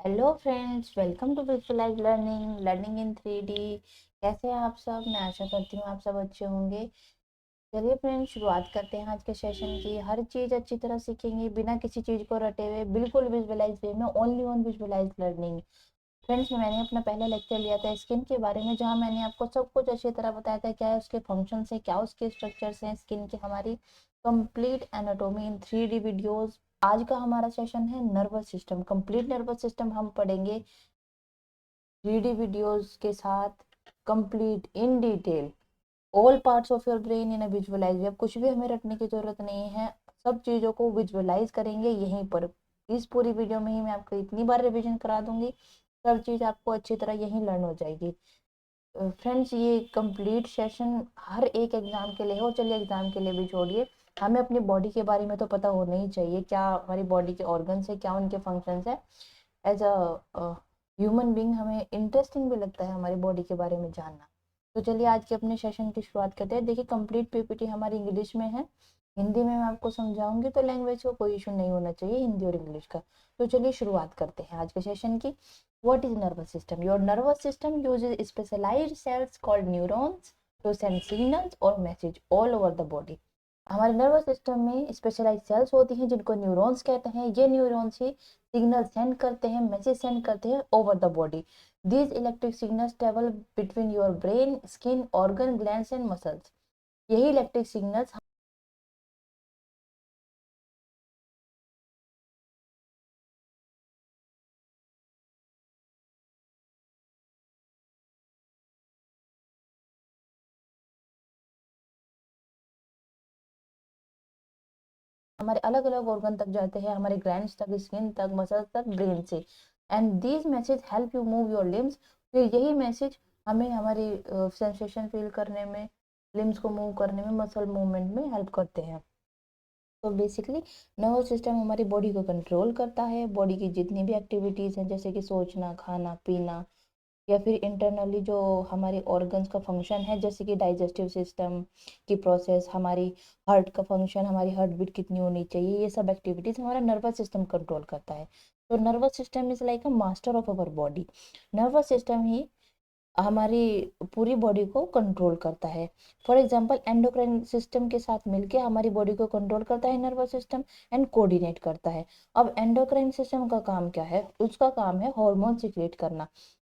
Hello friends, welcome to visualize learning in 3D। कैसे हैं आप सब? मैं आशा करती हूँ आप सब अच्छे होंगे। चलिए फ्रेंड्स, शुरुआत करते हैं आज के सेशन की। हर चीज़ अच्छी तरह सीखेंगे बिना किसी चीज़ को रटे हुए, बिल्कुल विजुअलाइज वे में, only on visualize learning. Friends, मैंने अपना पहला लेक्चर लिया था स्किन के बारे में, जहाँ मैंने आपको सब कुछ अच्छी तरह बताया था, क्या है उसके फंक्शंस है, क्या उसके स्ट्रक्चर्स हैं, स्किन की हमारी कंप्लीट एनाटॉमी इन 3D वीडियोस। आज का हमारा सेशन है nervous system, complete nervous system हम पढ़ेंगे 3D वीडियोस के साथ, complete in detail all parts of your brain in a visualize. अब कुछ भी हमें रटने की जरूरत नहीं है, सब चीज़ों को विजुअलाइज करेंगे यहीं पर। इस पूरी वीडियो में ही मैं आपको इतनी बार रिवीजन करा दूंगी, सब चीज़ आपको अच्छी तरह यहीं लर्न हो जाएगी। फ्रेंड्स, ये कंप्लीट सेशन हर एक एग्जाम के लिए हो। चलिए एग्जाम के लिए भी छोड़िए, हमें अपनी बॉडी के बारे में तो पता होना ही चाहिए, क्या हमारी बॉडी के ऑर्गन्स है, क्या उनके फंक्शंस है। एज अ ह्यूमन बीइंग हमें इंटरेस्टिंग भी लगता है हमारी बॉडी के बारे में जानना। तो चलिए आज के अपने सेशन की शुरुआत करते हैं। देखिए, कंप्लीट पीपीटी हमारी इंग्लिश में है, हिंदी में मैं आपको समझाऊंगी, तो लैंग्वेज का कोई इशू नहीं होना चाहिए, हिंदी और इंग्लिश का। तो चलिए शुरुआत करते हैं आज के सेशन की। What is nervous system? Your nervous system uses specialized cells called neurons to send signals or message all over the body. हमारे नर्वस सिस्टम में स्पेशलाइज सेल्स होती हैं जिनको न्यूरॉन्स कहते हैं। ये न्यूरॉन्स ही सिग्नल सेंड करते हैं, मैसेज सेंड करते हैं over the body. These electric signals travel between your brain, skin, organ, glands and muscles. यही इलेक्ट्रिक सिग्नल्स हमारे अलग अलग ऑर्गन तक जाते हैं, हमारे ग्लैंड्स तक, स्किन तक, मसल्स तक, ब्रेन से। And these message help you move your limbs. फिर यही मैसेज हमें हमारी सेंसेशन फील करने में, लिम्स को मूव करने में, मसल मूवमेंट में हेल्प करते हैं। तो बेसिकली नर्वस सिस्टम हमारी बॉडी को कंट्रोल करता है। बॉडी की जितनी भी एक्टिविटीज़ हैं, जैसे कि सोचना, खाना पीना, या फिर इंटरनली जो हमारे ऑर्गन्स का फंक्शन है, जैसे कि डाइजेस्टिव सिस्टम की प्रोसेस, हमारी हार्ट का फंक्शन, हमारी हार्ट बीट कितनी होनी चाहिए, ये सब एक्टिविटीज हमारा नर्वस सिस्टम कंट्रोल करता है। तो nervous system is like a master of our body. Nervous system ही हमारी पूरी बॉडी को कंट्रोल करता है। फॉर एग्जाम्पल, एंडोक्राइन सिस्टम के साथ मिलके हमारी बॉडी को कंट्रोल करता है नर्वस सिस्टम, एंड कोऑर्डिनेट करता है। अब एंडोक्राइन सिस्टम का काम क्या है? उसका काम है हार्मोन सिक्रिएट करना।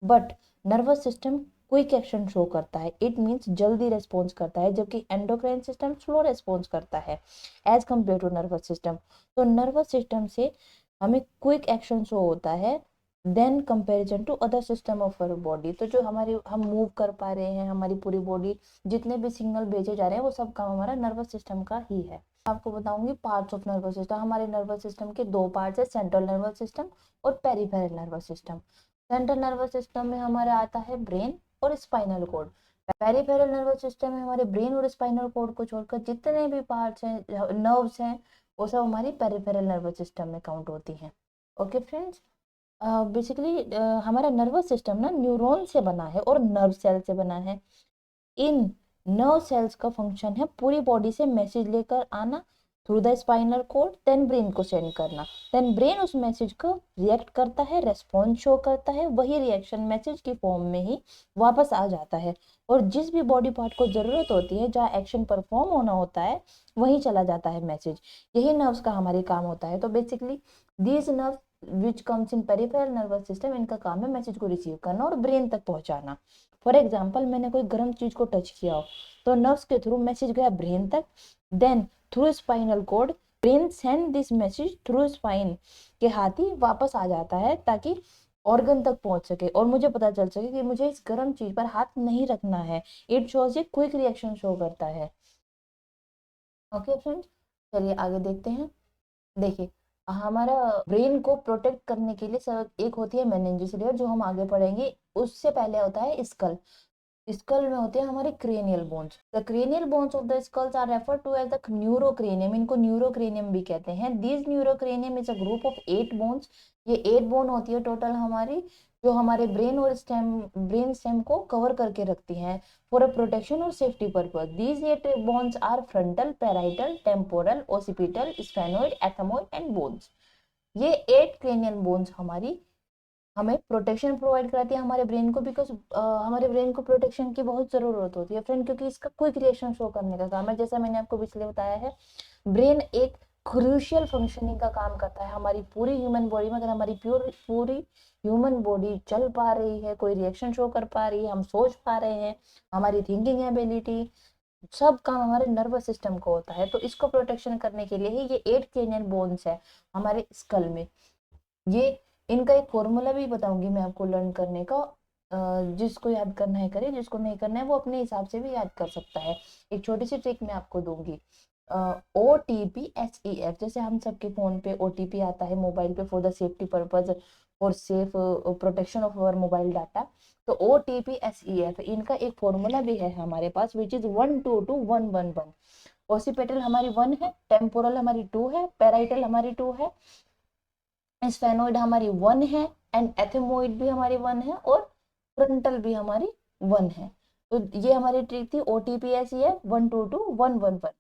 But nervous system quick action show करता है, इट मीन्स जल्दी रेस्पॉन्स करता है, जबकि एंडोक्राइन सिस्टम स्लो रेस्पॉन्स करता है as compare to nervous system. तो नर्वस सिस्टम से हमें क्विक एक्शन शो होता है then comparison to other system of our body. तो जो हमारी हम मूव कर पा रहे हैं, हमारी पूरी बॉडी, जितने भी सिग्नल भेजे जा रहे हैं, वो सब काम हमारा नर्वस सिस्टम का ही है। आपको बताऊंगी पार्ट्स ऑफ नर्वस सिस्टम। हमारे नर्वस सिस्टम के दो पार्ट्स है, सेंट्रल नर्वस सिस्टम और peripheral nervous system. Central nervous system में हमारा आता है ब्रेन और spinal cord. Peripheral nervous system में हमारे ब्रेन और स्पाइनल कॉर्ड को छोड़कर जितने भी पार्ट्स हैं, नर्व्स हैं, वो सब हमारी पेरिफेरल नर्वस सिस्टम में काउंट होती हैं। ओके फ्रेंड्स, बेसिकली हमारा नर्वस सिस्टम ना न्यूरॉन से बना है और नर्व सेल से बना है। इन नर्व सेल्स का फंक्शन है पूरी बॉडी से मैसेज लेकर आना through the spinal cord, then brain को सेंड करना। देन ब्रेन उस मैसेज को रिएक्ट करता है, रेस्पॉन्स शो करता है, वही रिएक्शन मैसेज की फॉर्म में ही वापस आ जाता है, और जिस भी बॉडी पार्ट को जरूरत होती है, जहाँ एक्शन परफॉर्म होना होता है, वहीं चला जाता है मैसेज। यही नर्व्स का हमारे काम होता है। तो basically these nerves which comes in peripheral nervous system, इनका काम है मैसेज को रिसीव करना और ब्रेन तक पहुंचाना। फॉर एग्जाम्पल, मैंने कोई गर्म चीज को टच किया हो, तो नर्व्स के थ्रू मैसेज गया ब्रेन तक, then through spinal cord brain send this message through spine के हाथ ही वापस आ जाता है, ताकि ऑर्गन तक पहुंच सके और मुझे पता चल सके कि मुझे इस गर्म चीज पर हाथ नहीं रखना है। It shows a quick reaction show करता है। ओके फ्रेंड्स, चलिए आगे देखते हैं। देखिए, हमारा ब्रेन को प्रोटेक्ट करने के लिए सर एक होती है मेनिंजेस लेयर, जो हम आगे पढ़ेंगे। उससे पहले होता है स्कल। स्कल में होते हैं हमारे cranial bones. The cranial bones of the skulls are refer to as the neurocranium. इनको न्यूरोक्रेनियम भी कहते हैं। This neurocranium is a group of 8 bones. ये 8 बोन होती है टोटल हमारी, जो हमारे ब्रेन और ब्रेन स्टेम को कवर करके रखती हैं फॉर अ प्रोटेक्शन और safety purpose. These 8 bones are frontal, parietal, temporal, occipital, sphenoid, ethmoid and bones. ये 8 क्रेनियल बोन्स हमारी हमें प्रोटेक्शन प्रोवाइड कराती है हमारे ब्रेन को, बिकॉज हमारे ब्रेन को प्रोटेक्शन की बहुत ज़रूरत होती है फ्रेंड, क्योंकि इसका क्विक रिएक्शन शो करने का काम है। जैसा मैंने आपको पिछले बताया है, ब्रेन एक क्रूशियल फंक्शनिंग का काम करता है हमारी पूरी ह्यूमन बॉडी में। अगर हमारी पूरी ह्यूमन बॉडी चल पा रही है, कोई रिएक्शन शो कर पा रही है, हम सोच पा रहे हैं, हमारी थिंकिंग एबिलिटी, सब काम हमारे नर्वस सिस्टम को होता है। तो इसको प्रोटेक्शन करने के लिए ही ये 8 क्रेनियल बोन्स है हमारे स्कल में। ये इनका एक फॉर्मूला भी बताऊंगी मैं आपको लर्न करने का। जिसको याद करना है करे, जिसको नहीं करना है वो अपने हिसाब से भी याद कर सकता है। एक छोटी सी ट्रिक मैं आपको दूंगी। OTP SEF, जैसे हम सबके फोन पे OTP आता है मोबाइल पे for the safety purpose, for safe protection of our mobile data. तो OTP SEF इनका एक फॉर्मूला भी है हमारे पास, विच इज 122 111। ओसिपेटल हमारी 1 है, टेम्पोरल हमारी 2 है, पेराइटल हमारी 2 है, स्फेनोइड हमारी 1 है, एंड एथेमोइड भी हमारी 1 है, और फ्रंटल भी हमारी 1 है। तो ये हमारी ट्रिक थी OTP SEF 122 111।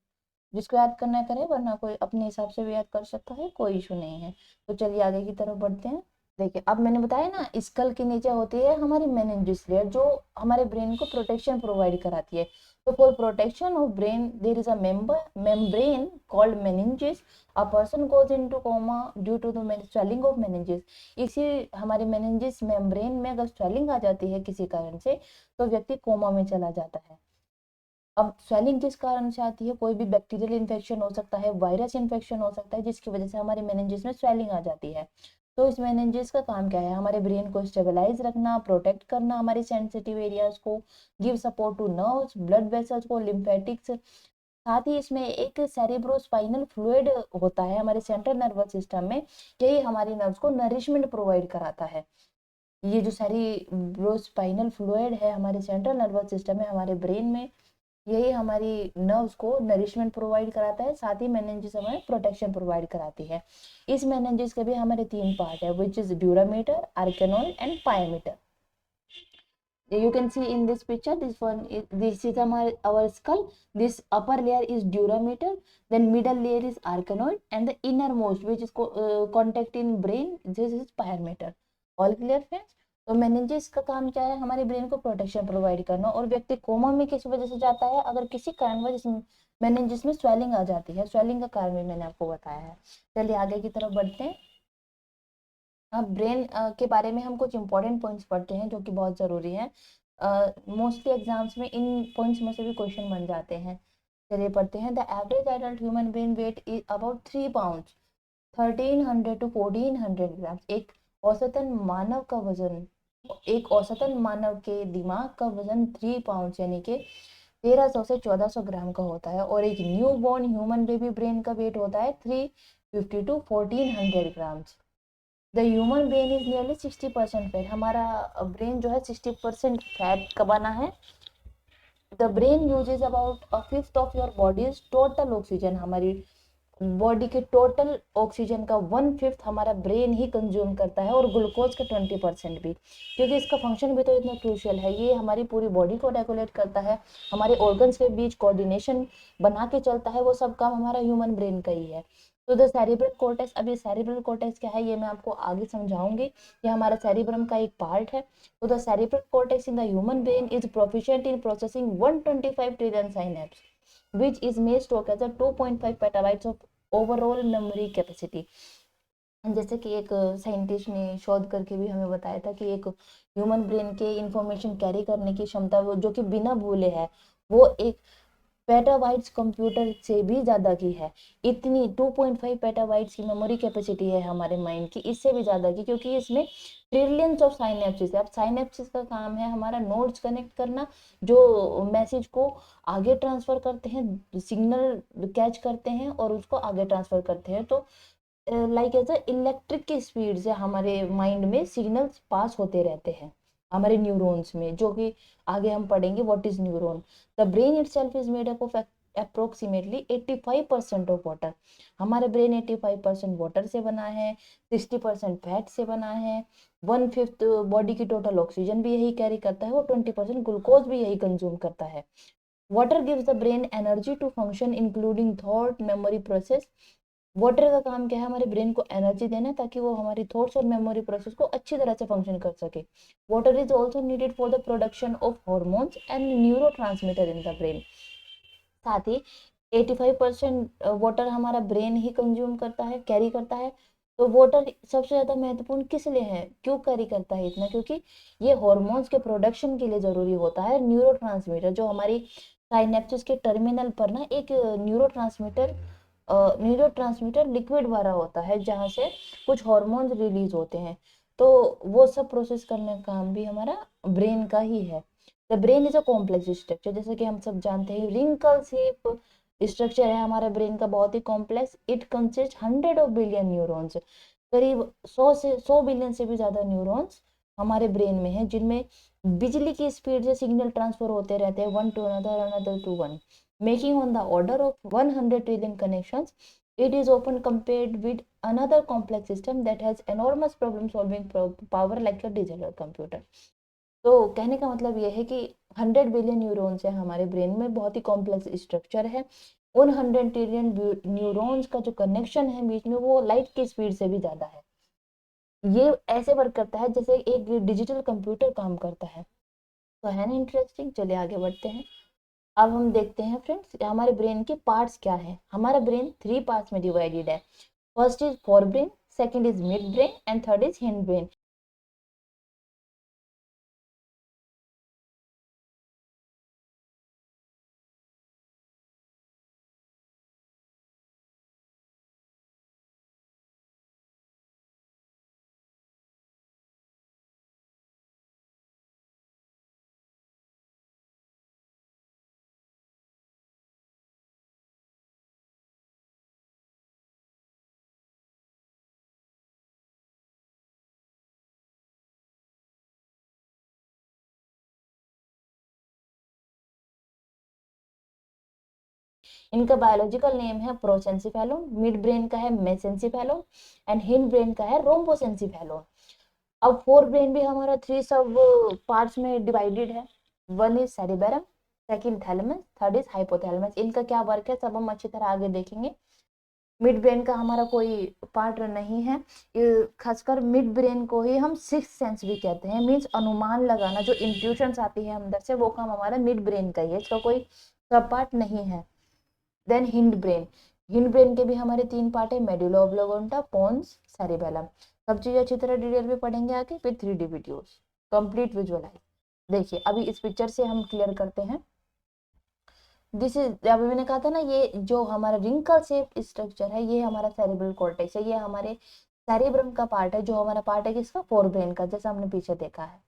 जिसको याद करना करे, वरना कोई अपने हिसाब से भी याद कर सकता है, कोई इशू नहीं है। तो चलिए आगे की तरफ बढ़ते हैं। देखिए, अब मैंने बताया ना, स्कल के नीचे होती है हमारी मेनिंजेस लेयर, जो हमारे ब्रेन को प्रोटेक्शन प्रोवाइड कराती है। तो for protection of brain there is a membrane called meninges। A person goes into coma due to the swelling of meninges। इसी हमारे meninges मेम्ब्रेन में अगर स्वेलिंग आ जाती है किसी कारण से, तो व्यक्ति कोमा में चला जाता है। अब स्वेलिंग किस कारण से आती है? कोई भी बैक्टीरियल इन्फेक्शन हो सकता है, वायरस इन्फेक्शन हो सकता है, जिसकी वजह से हमारे मेनिंजेस में स्वेलिंग आ जाती है। तो इस मेनिंजेस का काम क्या है? हमारे ब्रेन को स्टेबलाइज रखना, प्रोटेक्ट करना हमारे सेंसिटिव एरियाज को, give support two nerves, blood vessels को, लिम्फेटिक्स। साथ ही इसमें एक सेरिब्रोस्पाइनल फ्लूइड होता है हमारे सेंट्रल नर्वस सिस्टम में, यही हमारी नर्व्स को नरिशमेंट प्रोवाइड कराता है। ये जो सेरिब्रोस्पाइनल फ्लूइड है हमारे सेंट्रल नर्वस सिस्टम में, हमारे ब्रेन में, यही हमारी नर्व्स को नरिशमेंट प्रोवाइड कराता है। साथ ही मेनिंजेस हमें प्रोटेक्शन प्रोवाइड कराती है। इस मेनिंजेस के भी हमारे 3 पार्ट है, which is dura mater, arachnoid and pia mater. You can see in this picture, this is our skull. This upper layer is durameter, then middle layer is arachnoid, and the innermost, which is contact in brain, this is pyometer. All clear friends? तो meninges का काम क्या है? हमारे brain को protection provide करना। और व्यक्ति कोमा में किस वजह से जाता है? अगर किसी कारणवश मेनिंजेस में स्वेलिंग आ जाती है। स्वेलिंग का कारण भी मैंने आपको बताया है। चलिए आगे की तरफ बढ़ते हैं। अब ब्रेन के बारे में हम कुछ इंपॉर्टेंट पॉइंट्स पढ़ते हैं, जो कि बहुत ज़रूरी है। मोस्टली एग्जाम्स में इन पॉइंट्स में से भी क्वेश्चन बन जाते हैं। चलिए पढ़ते हैं। The average adult human brain weight is about 3 pound 1300 to 1400 gram. एक औसतन मानव के दिमाग का वजन 3 पाउंड यानी कि 1300 से 1400 ग्राम का होता है। और एक newborn human baby brain का वेट होता है 350 to 1400 gram. The human brain is nearly 60% fat. हमारा ब्रेन जो है 60% फैट का बना है। The brain uses about a fifth of your body's total oxygen. हमारी बॉडी के टोटल ऑक्सीजन का 1/5 हमारा ब्रेन ही कंज्यूम करता है, और ग्लूकोज का 20% भी, क्योंकि इसका फंक्शन भी तो इतना क्रूशियल है। ये हमारी पूरी बॉडी को रेगुलेट करता है, हमारे ऑर्गन्स के बीच कोऑर्डिनेशन बना के चलता है। वो सब काम हमारा ह्यूमन ब्रेन का ही है। तो द सेरिब्रल कॉर्टेक्स, अब ये सेरिब्रल कॉर्टेक्स क्या है ये मैं आपको आगे समझाऊंगी। ये हमारा सेरिब्रम का एक पार्ट है। तो the cerebral cortex in the human brain is proficient in processing 125 trillion synapse, which is may stock as a 2.5 petabytes of overall memory capacity। जैसे कि एक साइंटिस्ट ने शोध करके भी हमें बताया था कि एक ह्यूमन ब्रेन के इंफॉर्मेशन कैरी करने की क्षमता, वो जो कि बिना भूले है, वो एक पेटाबाइट्स कंप्यूटर से भी ज़्यादा की है। इतनी 2.5 पेटाबाइट्स की मेमोरी कैपेसिटी है हमारे माइंड की, इससे भी ज़्यादा की, क्योंकि इसमें ट्रिलियंस ऑफ साइनेप्सिस है। अब साइनेप्सिस का काम है हमारा नोड्स कनेक्ट करना, जो मैसेज को आगे ट्रांसफ़र करते हैं, सिग्नल कैच करते हैं और उसको आगे ट्रांसफ़र करते हैं। तो लाइक एज इलेक्ट्रिक की स्पीड से हमारे माइंड में सिग्नल्स पास होते रहते हैं हमारे न्यूरॉन्स में, जो कि आगे हम पढ़ेंगे what is neuron. The brain itself is made up of approximately 85% of water. हमारे ब्रेन 85% वाटर से बना है, 60% फैट से बना है, 1/5 बॉडी की टोटल ऑक्सीजन भी यही कैरी करता है, और 20% ग्लूकोज भी यही कंज्यूम करता है। Water gives the brain energy to function including thought, memory process, water का काम क्या है, हमारे ब्रेन को एनर्जी देना ताकि वो हमारी थॉट्स और मेमोरी प्रोसेस को अच्छी तरह से फंक्शन कर सके। Water is also needed for the production of hormones and neuro transmitter in the brain. साथ ही 85% वाटर हमारा ब्रेन ही कंज्यूम करता है, कैरी करता है। तो वाटर सबसे ज्यादा महत्वपूर्ण किस लिए है, क्यों कैरी करता है इतना, क्योंकि ये हॉर्मोन्स के प्रोडक्शन के लिए जरूरी होता है। न्यूरो जो हमारी साइनेप्सिस के टर्मिनल पर ना एक न्यूरो लिक्विड भरा होता है जहाँ से कुछ हॉर्मोन्स रिलीज होते हैं। तो वो सब प्रोसेस करने का काम भी हमारा ब्रेन का ही है। The brain is a complex structure, जैसे कि हम सब जानते हैं रिंकल शेप स्ट्रक्चर है हमारे ब्रेन का, बहुत ही कॉम्प्लेक्स। इट कंसिस्ट 100 न्यूरॉन्स, करीब 100 बिलियन से भी ज्यादा न्यूरॉन्स हमारे ब्रेन में है, जिनमें बिजली की स्पीड से सिग्नल ट्रांसफर होते रहते हैं one to another, another to one, making on the order of 100 trillion connections. It is often compared with another complex system that has enormous problem solving power like a digital computer. तो कहने का मतलब यह है कि 100 billion neurons है हमारे brain में, बहुत ही कॉम्प्लेक्स स्ट्रक्चर है। उन 100 ट्रिलियन न्यूरॉन्स का जो कनेक्शन है बीच में, वो लाइट की स्पीड से भी ज्यादा है। ये ऐसे वर्क करता है जैसे एक डिजिटल कंप्यूटर काम करता है। तो है ना इंटरेस्टिंग। चलिए आगे बढ़ते हैं। अब हम देखते हैं फ्रेंड्स हमारे ब्रेन के पार्ट्स क्या है। हमारा ब्रेन 3 पार्ट्स में डिवाइडेड है। First is fore brain, second is mid brain and third is hind brain. इनका बायोलॉजिकल नेम है प्रोसेंसिफेलोन, मिड ब्रेन का है मेसेंसिफेलोन एंड हिंड ब्रेन का है रोम्बोसेंसिफेलोन। अब फोर ब्रेन भी हमारा थ्री सब पार्ट्स में डिवाइडेड है। One is cerebrum, second thalamus, third is hypothalamus. इनका क्या वर्क है सब हम अच्छी तरह आगे देखेंगे। मिड ब्रेन का हमारा कोई पार्ट नहीं है। खासकर मिड ब्रेन को ही हम सिक्स सेंस भी कहते हैं, मीन्स अनुमान लगाना, जो इंट्यूशंस आती है अंदर से, वो काम हमारा मिड ब्रेन का ही है, इसका कोई सब पार्ट नहीं है। Then hindbrain, hindbrain के भी हमारे 3 पार्ट है, मेडुला ऑब्लोंगेटा, पोन्स, सेरिबेलम। सब चीजें अच्छी तरह डिटेल में पढ़ेंगे आगे फिर 3D वीडियोस कंप्लीट विजुअलाइज। देखिए अभी इस पिक्चर से हम क्लियर करते हैं। दिस इज, अभी मैंने कहा था ना, ये जो हमारा रिंकल शेप स्ट्रक्चर है ये हमारा सेरिब्रल कॉर्टेक्स है, ये हमारे सेरिब्रम का पार्ट है, जो हमारा पार्ट है किसका, फोर ब्रेन का, जैसा हमने पीछे देखा है।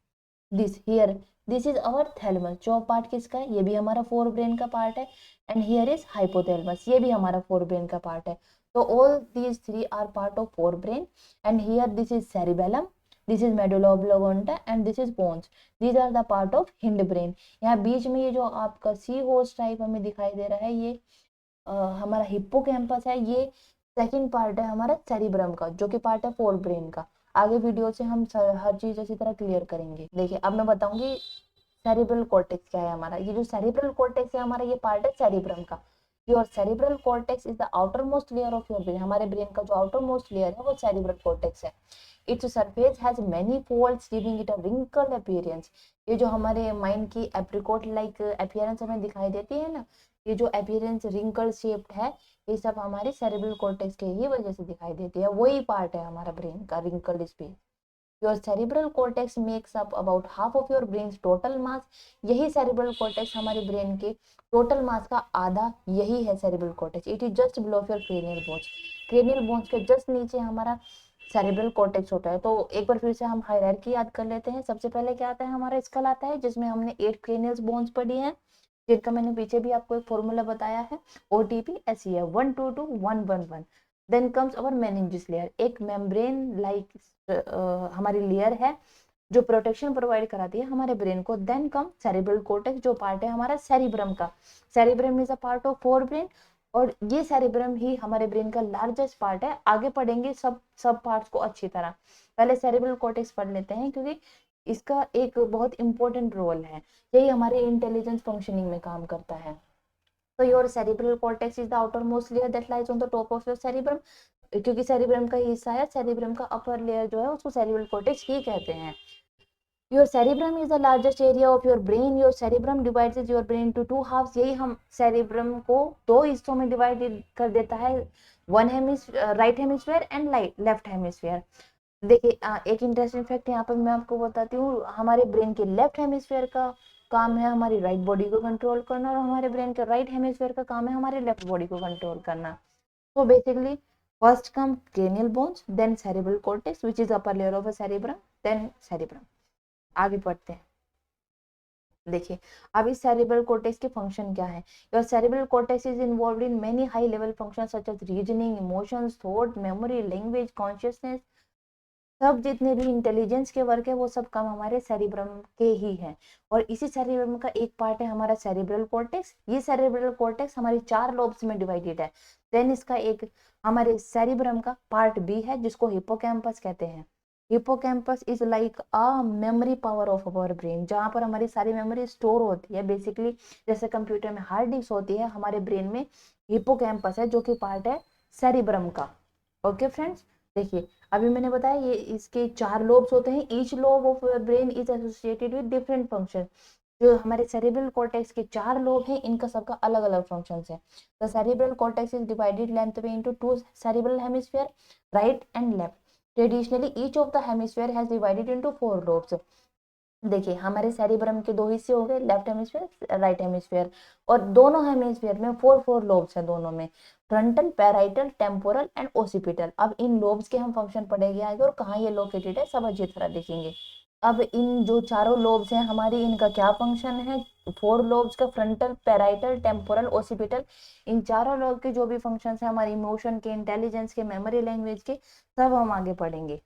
This here, this is our thalamus, जो पार्ट किसका है, ये भी हमारा फोर ब्रेन का पार्ट है। एंड हियर इज हाइपोथैलेमस, ये भी हमारा फोर ब्रेन का पार्ट है। तो all these three are part of forebrain. And here this is cerebellum, this is medulla oblongata and this is pons. These are the part of hindbrain. यहाँ बीच में ये जो आपका सी host type हमें दिखाई दे रहा है, ये हमारा हिप्पोकैम्पस है। ये सेकंड पार्ट है हमारा सेरिब्रम का, जो कि पार्ट है फोर ब्रेन का। आगे वीडियो से हम हर चीज इसी तरह क्लियर करेंगे। देखिए अब मैं बताऊंगी सेरिब्रल कॉर्टेक्स क्या है हमारा। ये जो सेरिब्रल कॉर्टेक्स है हमारा, ये पार्ट है सेरिब्रम का। Your cerebral cortex is the outermost layer of your brain. हमारे ब्रेन का जो आउटर मोस्ट लेयर है वो सेरिब्रल कॉर्टेक्स है। Its surface has many folds giving it a wrinkle appearance. ये जो हमारे माइंड की एप्रिकॉट लाइक अपीयरेंस हमें दिखाई देती है ना, ये जो अपीयरेंस रिंकल शेप्ड है, ये सब हमारी सेरिब्रल कॉर्टेक्स के ही वजह से दिखाई देती है। वही पार्ट है हमारा ब्रेन का wrinkle space. Your cerebral cortex makes up about half of your brain total mass. यही सेरिब्रल कॉर्टेक्स हमारे ब्रेन के टोटल मास का आधा, यही है cerebral cortex. It is just below your cranial bones. Cranial bones के just नीचे हमारा सेरिब्रल कॉर्टेक्स होता है। तो एक बार फिर से हम हायरार्की याद कर लेते हैं। सबसे पहले क्या आता है, हमारा स्कल आता है, जिसमें हमने 8 क्रेनियल बोन्स पढ़ी हैं, जिनका मैंने पीछे भी आपको एक फॉर्मूला बताया है, ओटीपी एसईएफ 122 111। देन कम्स अवर मेनिंजिस लेयर, एक मेम्ब्रेन लाइक हमारी लेयर है जो प्रोटेक्शन प्रोवाइड कराती है हमारे ब्रेन को। देन कम सेरिब्रल कॉर्टेक्स, जो पार्ट है हमारा सेरिब्रम का। Cerebrum is a part of fore brain, और ये सेरिब्रम ही हमारे ब्रेन का लार्जेस्ट पार्ट है। आगे पढ़ेंगे सब सब पार्ट्स को अच्छी तरह। पहले सेरिब्रल कॉर्टेक्स पढ़ लेते हैं, क्योंकि इसका एक बहुत इंपॉर्टेंट रोल है, यही हमारे इंटेलिजेंस फंक्शनिंग में काम करता है। तो your cerebral cortex is the outermost layer that lies on the top of your cerebrum, क्योंकि सेरिब्रम का हिस्सा है, सेरिब्रम का अपर लेयर जो है उसको सेरिब्रल कॉर्टेक्स ही कहते हैं। Your cerebrum is the largest area of your brain, your cerebrum divides your brain to two halves, यही हम सेरिब्रम को दो हिस्सों में डिवाइड कर देता है, one hemisphere right hemisphere and left hemisphere. देखिए एक इंटरेस्टिंग फैक्ट यहाँ पर मैं आपको बताती हूँ, हमारे ब्रेन के लेफ्ट हेमिस्फीयर का काम है हमारी राइट बॉडी को कंट्रोल करना, और हमारे ब्रेन के राइट हेमिस्फीयर का काम है हमारे लेफ्ट बॉडी को कंट्रोल करना। तो basically first come cranial bones, then cerebral cortex which is upper layer of a cerebrum, then cerebrum। आगे बढ़ते हैं। देखिए अब इस सेरिब्रल कोर्टेक्स के फंक्शन क्या है। Your cerebral cortex is involved in many high level functions such as reasoning, emotions, thought, memory, language, consciousness, सब जितने भी इंटेलिजेंस के वर्क है वो सब काम हमारे सेरिब्रम के ही हैं। और इसी सेरिब्रम का एक पार्ट है हमारा सेरिब्रल कॉर्टेक्स। ये सेरिब्रल कॉर्टेक्स हमारी 4 लोब्स में डिवाइडेड है। देन इसका एक हमारे सेरिब्रम का पार्ट बी है जिसको हिप्पोकैम्पस कहते हैं। Hippocampus is like a memory power of our brain, जहाँ पर हमारी सारी मेमोरी स्टोर होती है। बेसिकली जैसे कंप्यूटर में हार्ड डिस्क होती है, हमारे ब्रेन में हिप्पोकैम्पस है जो कि पार्ट है सेरिब्रम का। ओके फ्रेंड्स, देखिए अभी मैंने बताया ये इसके 4 लोब्स होते हैं। Each lobe of brain is associated with different function. जो हमारे सेरिब्रल कॉर्टेक्स के 4 लोब हैं इनका सबका अलग अलग फंक्शंस है। The cerebral cortex is divided length way into 2 cerebral hemisphere, right and left. Traditionally each of the hemisphere has divided into 4 lobes. देखिए हमारे सेरिब्रम के 2 हिस्से हो गए, लेफ्ट हेमिस्फीयर, राइट हेमिस्फीयर, और दोनों हेमिस्फीयर में 4 लोब्स हैं दोनों में, frontal, parietal, temporal and occipital. अब इन लोब्स के हम फंक्शन पढ़ेंगे आगे और कहाँ ये लोकेटेड है सब अच्छी तरह देखेंगे। अब इन जो चारों लोब्स हैं हमारी, इनका क्या फंक्शन है। 4 लोब्स का, फ्रंटल, पैराइटल, टेम्पोरल, ओसिपिटल, इन चारों लोब के जो भी फंक्शन है हमारी इमोशन के, इंटेलिजेंस के, मेमोरी, लैंग्वेज के, सब हम आगे पढ़ेंगे।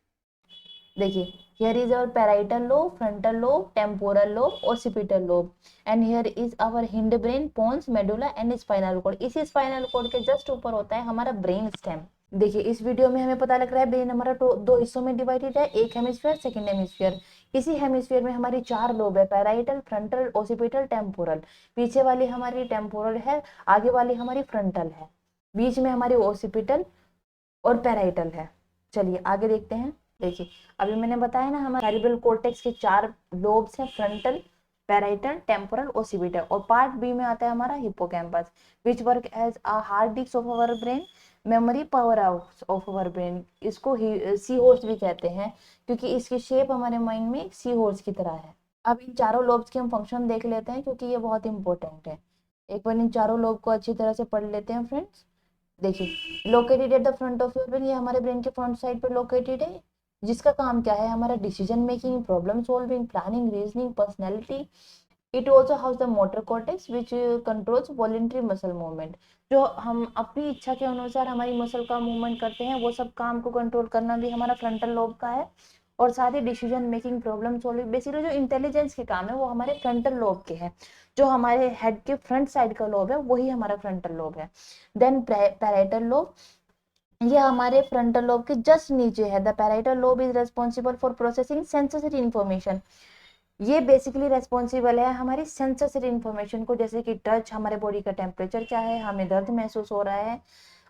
देखिए here is our parietal lobe, frontal lobe, temporal lobe, occipital lobe, and here is our hindbrain, pons, medulla and spinal cord। इसी स्पाइनल कोड के जस्ट ऊपर होता है हमारा ब्रेन स्टेम। देखिए इस वीडियो में हमें पता लग रहा है ब्रेन हमारा 2 हिस्सों में डिवाइडेड है, एक हेमिस्फीयर, सेकंड हेमिस्फीयर। इसी हेमिस्फीयर में हमारी 4 लोब है, पैराइटल, फ्रंटल, ओसिपिटल, टेम्पोरल। पीछे वाली हमारी टेम्पोरल है, आगे वाली हमारी फ्रंटल है, बीच में हमारी ओसिपिटल और पैराइटल है। चलिए आगे देखते हैं। देखिए अभी मैंने बताया ना हमारे सेरिब्रल कॉर्टेक्स के 4 लोब्स हैं, फ्रंटल, पैराइटल, टेम्पोरल, ओसिपिटल, और पार्ट बी में आता है हमारा hippocampus which work as a hard disk of our brain, memory power of our brain. इसको सी हॉर्स भी कहते हैं क्योंकि इसकी शेप हमारे माइंड में सी हॉर्स की तरह है। अब इन चारों लोब्स के हम फंक्शन देख लेते हैं क्योंकि ये बहुत इंपॉर्टेंट है। एक बार इन चारों लोब को अच्छी तरह से पढ़ लेते हैं फ्रेंड्स। देखिए located at the front of your brain, ये हमारे ब्रेन के फ्रंट साइड पर लोकेटेड है, जिसका काम क्या है हमारा decision making, problem solving, planning, reasoning, personality. It also house the motor cortex which controls voluntary muscle movement. जो हम अपनी इच्छा के अनुसार हमारी मसल का मूवमेंट करते हैं वो सब काम को कंट्रोल करना भी हमारा फ्रंटल लोब का है। और साथ ही decision making, problem solving, basically जो इंटेलिजेंस के काम है वो हमारे फ्रंटल लोब के हैं। जो हमारे हेड के फ्रंट साइड का लोब है वही हमारा फ्रंटल लोब है। देन पैराइटल लोब, ये हमारे फ्रंटल लोब के जस्ट नीचे है। The parietal lobe is responsible for processing sensory information. ये बेसिकली रेस्पॉन्सिबल है हमारी सेंसरी इंफॉर्मेशन को, जैसे कि टच, हमारे बॉडी का टेम्परेचर क्या है, हमें दर्द महसूस हो रहा है,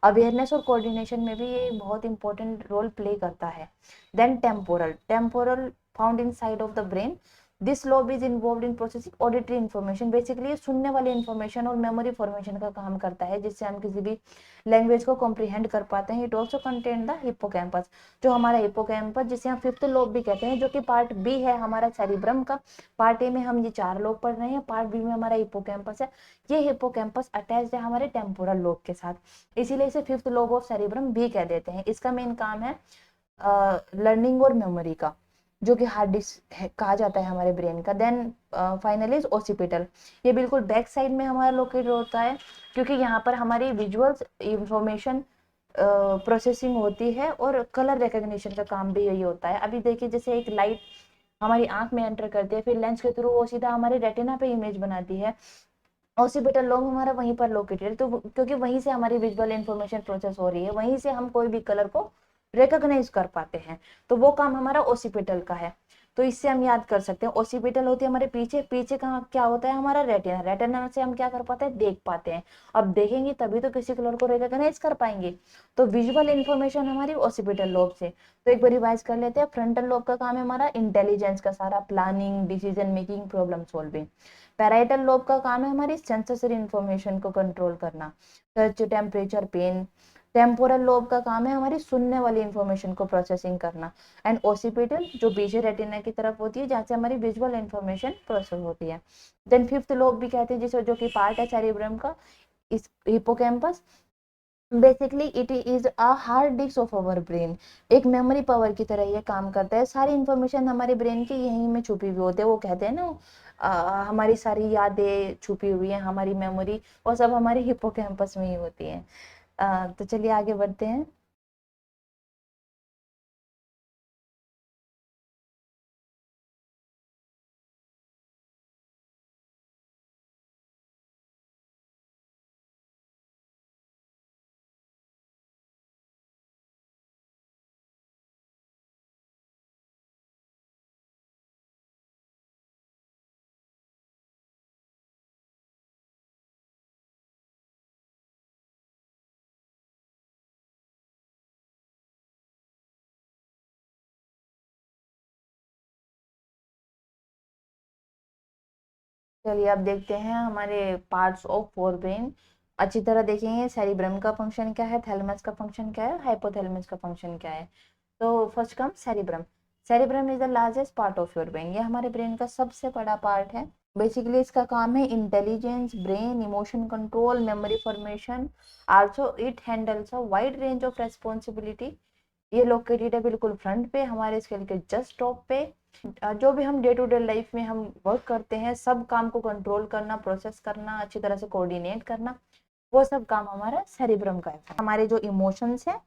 अवेयरनेस और कोऑर्डिनेशन में भी ये बहुत इंपॉर्टेंट रोल प्ले करता है। Then temporal found in side of the brain, this lobe is involve in processing auditory information. Basically ये सुनने वाली इन्फॉर्मेशन और मेमोरी फॉर्मेशन का काम करता है जिससे हम किसी भी लैंग्वेज को कॉम्प्रीहेंड कर पाते हैं। It also contain the hippocampus, जो हमारा हिप्पोकैम्पस जिसे हम 5th लोब भी कहते हैं, जो कि पार्ट बी है हमारा सेरिब्रम का। पार्ट ए में हम ये 4 लोब पढ़ रहे हैं, पार्ट बी में हमारा हिप्पोकैम्पस है। ये हिप्पोकैम्पस अटैच्ड है हमारे टेम्पोरल लोब के साथ, इसीलिए इसे 5th लोब ऑफ सेरिब्रम भी कह देते हैं। इसका मेन काम है लर्निंग और मेमोरी का, जो कि हार्ड डिस्क कहा जाता है हमारे ब्रेन का। देन फाइनली ओसिपिटल, ये बिल्कुल बैक साइड में हमारा लोकेटेड होता है क्योंकि यहाँ पर हमारी विजुअल्स इंफॉर्मेशन प्रोसेसिंग होती है और कलर रिकग्निशन का काम भी यही होता है। अभी देखिए जैसे एक लाइट हमारी आंख में एंटर करती है, फिर लेंस के थ्रू वो सीधा हमारे रेटिना पे इमेज बनाती है। ओसिपिटल लोब हमारा वहीं पर लोकेटेड है, तो क्योंकि वहीं से हमारी विजुअल इंफॉर्मेशन प्रोसेस हो रही है, वहीं से हम कोई भी कलर को रिकॉग्नाइज कर पाते हैं, तो वो काम हमारा ओसिपिटल का है। तो इससे हम याद कर सकते हैं। ओसिपिटल होती है हमारे पीछे, पीछे कहाँ क्या होता है हमारा रेटिना, रेटिना से हम क्या कर पाते हैं, देख पाते हैं। अब देखेंगे तभी तो किसी कलर को रिकॉग्नाइज कर पाएंगे। तो विजुअल इंफॉर्मेशन हमारी ओसिपिटल लोब से। तो एक बार रिवाइज कर लेते हैं। फ्रंटल लोब का काम है हमारा इंटेलिजेंस का सारा, planning, decision making, problem solving. Parietal lobe का काम है हमारी सेंसरी इंफॉर्मेशन को कंट्रोल करना, touch, temperature, pain. Temporal lobe का काम है हमारी सुनने वाली इंफॉर्मेशन को प्रोसेसिंग करना। एंड ओसिपिटल जो पीछे रेटिना की तरफ होती है, जहाँ से हमारी विजुअल इंफॉर्मेशन प्रोसेस होती है। देन फिफ्थ लोब भी कहते हैं जिसे, जो कि पार्ट है सेरिब्रम का, इस hippocampus. Basically it is a hard disk of our brain, एक मेमोरी पावर की तरह ये काम करता है। सारी इंफॉर्मेशन हमारे ब्रेन की यहीं में छुपी हुई होती है। वो कहते हैं ना, हमारी सारी यादें छुपी हुई हैं, हमारी मेमोरी, वो सब हमारे हिपोकैम्पस में ही होती है। तो चलिए आगे बढ़ते हैं। चलिए अब देखते हैं हमारे पार्ट्स ऑफ फोर ब्रेन। अच्छी तरह देखेंगे सेरिब्रम का फंक्शन क्या है, थैलेमस का फंक्शन क्या है, हाइपोथैलेमस का फंक्शन क्या है। तो first come cerebrum. Cerebrum is the largest part of your brain, ये हमारे ब्रेन का सबसे बड़ा पार्ट है। बेसिकली इसका काम है intelligence, brain, emotion control, memory formation. Also it handles a wide range of responsibility. ये लोकेटेड है बिल्कुल फ्रंट पे हमारे स्केल के जस्ट टॉप पे। जो भी हम डे टू डे लाइफ में हम वर्क करते हैं, सब काम को कंट्रोल करना, प्रोसेस करना, अच्छी तरह से कोऑर्डिनेट करना, वो सब काम हमारा सेरिब्रम का है। हमारे जो इमोशंस हैं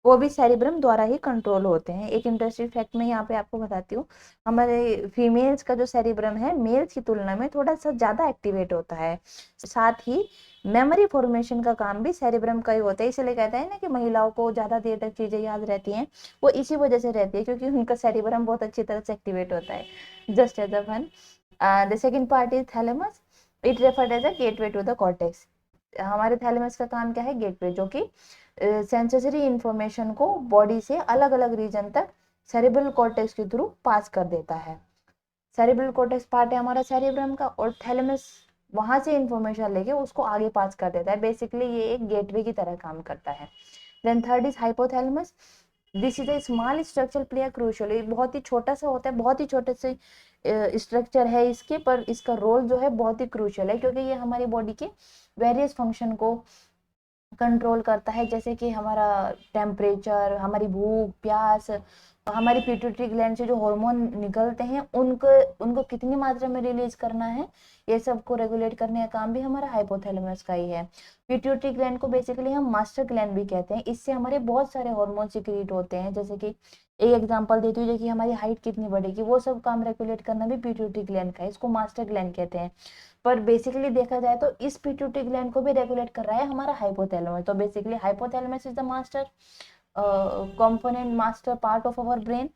वो भी सेरिब्रम द्वारा ही कंट्रोल होते हैं। एक इंटरेस्टिंग फैक्ट मैं यहाँ पे आपको बताती हूँ। हमारे फीमेल्स का जो सेरिब्रम है मेल्स की तुलना में थोड़ा सा ज्यादा एक्टिवेट होता है। साथ ही मेमोरी फॉर्मेशन का काम भी सेरिब्रम का ही होता है। इसलिए कहता है ना कि महिलाओं को ज्यादा देर तक चीजें याद रहती हैं, वो इसी वजह से रहती है क्योंकि उनका सेरिब्रम बहुत अच्छी तरह से एक्टिवेट होता है। Just as a fun, the second part is thalamus. It referred as a gateway to the cortex. हमारे थैलेमस का काम क्या है, गेटवे, जो कि सेंसरी इंफॉर्मेशन को बॉडी से अलग अलग रीजन तक सेरिब्रल कॉर्टेक्स के थ्रू पास कर देता है। सेरिब्रल कॉर्टेक्स पार्ट है हमारा सेरिब्रम का, और थैलेमस वहां से इंफॉर्मेशन लेके उसको आगे पास कर देता है। बेसिकली ये एक गेटवे की तरह काम करता है। Then third is hypothalamus. This is a small structure play a crucial, ये बहुत ही छोटा सा होता है, बहुत ही छोटे से स्ट्रक्चर है इसके, पर इसका रोल जो है बहुत ही क्रूशियल है क्योंकि ये हमारी बॉडी के वेरियस फंक्शन को कंट्रोल करता है। जैसे कि हमारा टेम्परेचर, हमारी भूख प्यास, हमारी पिट्यूटरी ग्लैंड से जो हार्मोन निकलते हैं उनको उनको कितनी मात्रा में रिलीज करना है, ये सब को रेगुलेट करने का काम भी हमारा हाइपोथैलेमस का ही है। पिट्यूटरी ग्लैंड को बेसिकली हम मास्टर ग्लैंड भी कहते हैं। इससे हमारे बहुत सारे हार्मोन सिक्रीट होते हैं। जैसे कि एक एग्जांपल देती हूँ, कि हमारी हाइट कितनी बढ़ेगी, वो सब काम रेगुलेट करना भी पिट्यूटरी ग्लैंड का है, इसको मास्टर ग्लैंड कहते हैं। पर बेसिकली देखा जाए तो इस पिट्यूटरी ग्लैंड को भी रेगुलेट कर रहा है हमारा हाइपोथैलेमस। तो basically hypothalamus is the master component, master part of our brain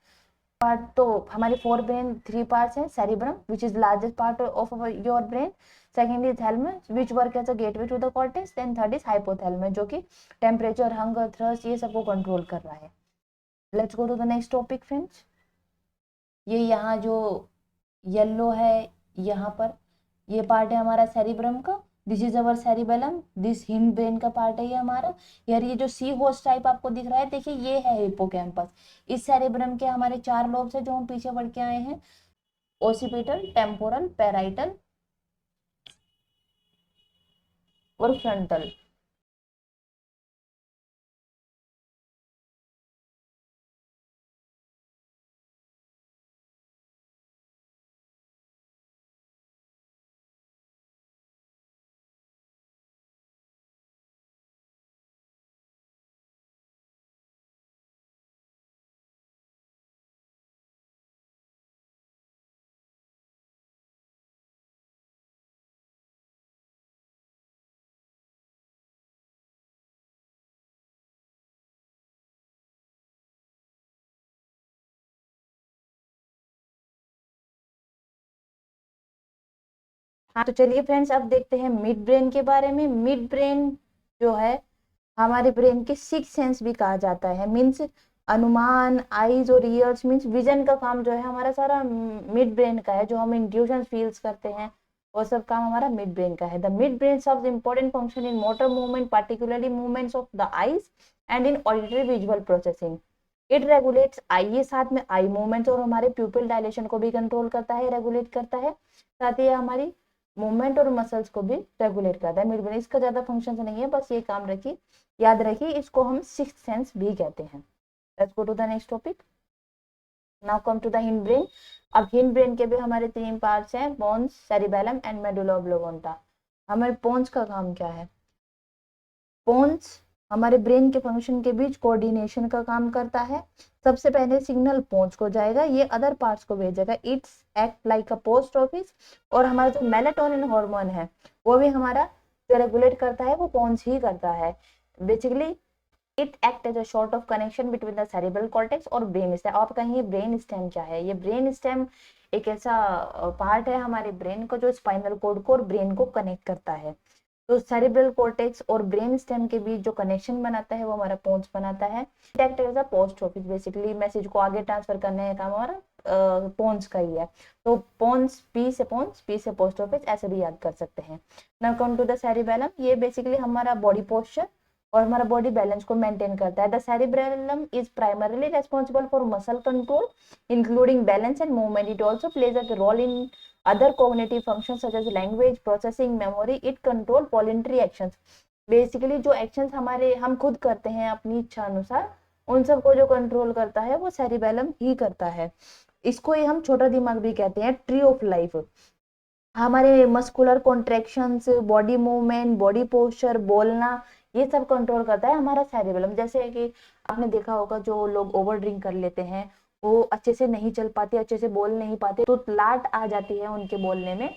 part. तो हमारे फोर ब्रेन थ्री पार्ट्स हैं। Cerebrum which is largest part of your brain, second is thalamus which work as a gateway to the cortex, then third is hypothalamus जो कि temperature, hunger, thrust, ये सबको control कर रहा है। Let's go to the next topic friends. ये यहाँ जो येलो है, यहाँ पर ये पार्ट है हमारा सेरिब्रम का। This is our cerebellum, this hind brain का पार्ट है ये हमारा। यार ये जो सी होस्ट टाइप आपको दिख रहा है, देखिए ये है हिप्पोकैम्पस। इस सेरिब्रम के हमारे चार लोब्स हैं जो हम पीछे बढ़ के आए हैं, ओसिपिटल, टेम्पोरल, पैराइटल और फ्रंटल। हाँ तो चलिए फ्रेंड्स, अब देखते हैं मिड ब्रेन के बारे में। मिड ब्रेन जो है हमारे ब्रेन के सिक्स सेंस भी कहा जाता है। मीन्स अनुमान, आईज और ईयर्स, मीन्स विजन का काम जो है हमारा सारा मिड ब्रेन का है। जो हम इंट्यूशन फील्स करते हैं वो सब काम हमारा मिड ब्रेन का है। The mid brain serves important function in motor movement, particularly movements of the eyes and in auditory visual processing. It regulates eye, ये साथ में आई मूवमेंट्स और हमारे प्यूपिल डायलेशन को भी कंट्रोल करता है, रेगुलेट करता है। साथ ही हमारी मूवमेंट और मसल्स को भी रेगुलेट करता है मिड ब्रेन। इसका ज्यादा फंक्शन नहीं है, बस ये काम रखिए, याद रखिए, इसको हम सिक्स्थ सेंस भी कहते हैं। Let's go to the next topic. Now come to the hindbrain. अब हिंड ब्रेन के भी हमारे तीन पार्ट्स हैं, pons, cerebellum and medulla oblongata. हमारे पोन्स का काम क्या है? पोन्स हमारे ब्रेन के फंक्शन के बीच कोऑर्डिनेशन का काम करता है। सबसे पहले सिग्नल पोन्स को जाएगा, ये अदर पार्ट्स को भेजेगा। It's act like a post office. और हमारा जो मेलाटोनिन हार्मोन है वो भी हमारा जो रेगुलेट करता है वो पोन्स ही करता है। Basically it act as a sort of connection between the cerebral cortex और ब्रेन स्टेम। आप कहेंगे ब्रेन स्टेम क्या है? ये ब्रेन स्टेम एक ऐसा पार्ट है हमारे ब्रेन को जो स्पाइनल कॉर्ड को और ब्रेन को कनेक्ट करता है। तो सेरिब्रल कॉर्टेक्स और ब्रेन स्टेम के बीच जो कनेक्शन बनाता है वो हमारा पोन्स बनाता है। It act as a post office. Basically message को आगे ट्रांसफर करने का काम हमारा पोन्स का ही है। तो पोन्स, पी से पोस्ट ऑफिस, ऐसे भी याद कर सकते हैं। Now come to the cerebellum. ये बेसिकली हमारा बॉडी पोस्चर और हमारा बॉडी बैलेंस को मेंटेन करता है। The cerebellum is primarily responsible for muscle control including balance and movement. It also plays a role in other cognitive functions such as language processing, memory. It control voluntary actions. Basically जो actions हमारे हम खुद करते हैं अपनी इच्छा अनुसार, उन सब को जो कंट्रोल करता है वो सेरिबेलम ही करता है। इसको ही हम छोटा दिमाग भी कहते हैं, ट्री ऑफ लाइफ। हमारे muscular contractions, body movement, body posture, बोलना, ये सब कंट्रोल करता है हमारा सेरिबेलम। जैसे कि आपने देखा होगा जो लोग ओवर ड्रिंक कर लेते हैं वो अच्छे से नहीं चल पाते, अच्छे से बोल नहीं पाते, तो लाट आ जाती है उनके बोलने में,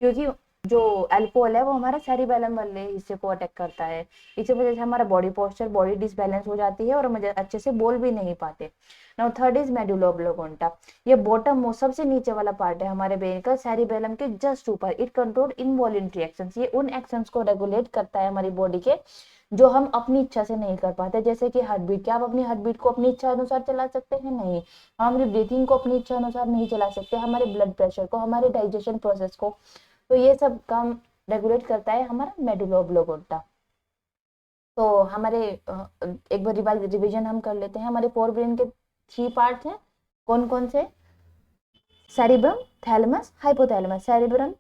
क्योंकि जो अल्कोहल है वो हमारा सेरिबेलम वाले हिस्से को अटैक करता है। इसी वजह से हमारा बॉडी पोस्चर, बॉडी डिसबैलेंस हो जाती है और हम अच्छे से बोल भी नहीं पाते। Now third is medulla oblongata. ये बॉटम मोस्ट सबसे नीचे वाला पार्ट है हमारे ब्रेन का, सेरिबेलम के जस्ट ऊपर। It control involuntary actions. ये उन एक्शंस को रेगुलेट करता है हमारी बॉडी के जो हम अपनी इच्छा से नहीं कर पाते। जैसे कि हार्ट बीट, क्या आप अपनी हार्ट बीट को अपनी इच्छा अनुसार चला सकते हैं? नहीं। हम अपनी ब्रीथिंग को अपनी इच्छा अनुसार नहीं चला सकते, हमारे ब्लड प्रेशर को, हमारे डाइजेशन प्रोसेस को। तो ये सब काम रेगुलेट करता है हमारा मेडुला ऑब्लोंगेटा। तो हमारे एक बार रिविजन हम कर लेते हैं। हमारे फोर ब्रेन के थ्री पार्ट्स हैं, कौन कौन से? Cerebrum, thalamus, hypothalamus. सेरिब्रम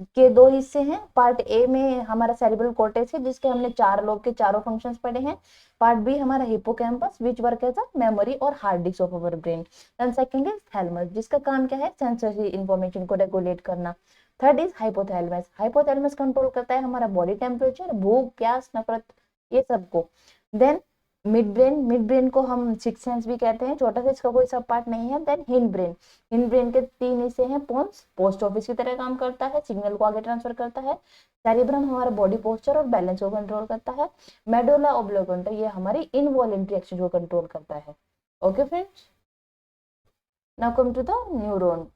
के दो हिस्से हैं। पार्ट ए में हमारा सेरिब्रल कॉर्टेक्स है जिसके हमने चार लोब के चारों फंक्शंस पढ़े हैं। पार्ट बी हमारा hippocampus which work as a memory और hard disk of our brain. Then second is thalamus जिसका काम क्या है? सेंसरी इंफॉर्मेशन को रेगुलेट करना। Third is hypothalamus. Hypothalamus control करता है हमारा बॉडी टेम्परेचर, भूख, प्यास, नफरत, ये सबको। Then midbrain, midbrain को हम सिक्स सेंस भी कहते हैं, छोटा सा इसका कोई सब पार्ट नहीं है। Then hindbrain, hindbrain के तीन हिस्से हैं। पोन्स पोस्ट ऑफिस की तरह काम करता है, सिग्नल को आगे ट्रांसफर करता है। सेरिब्रम हमारा बॉडी पोस्चर और बैलेंस को कंट्रोल करता है। मेडुला ऑब्लोंगेटा ये हमारी इनवॉलेंटरी एक्शन को कंट्रोल करता है। Okay friends, now come to the neuron.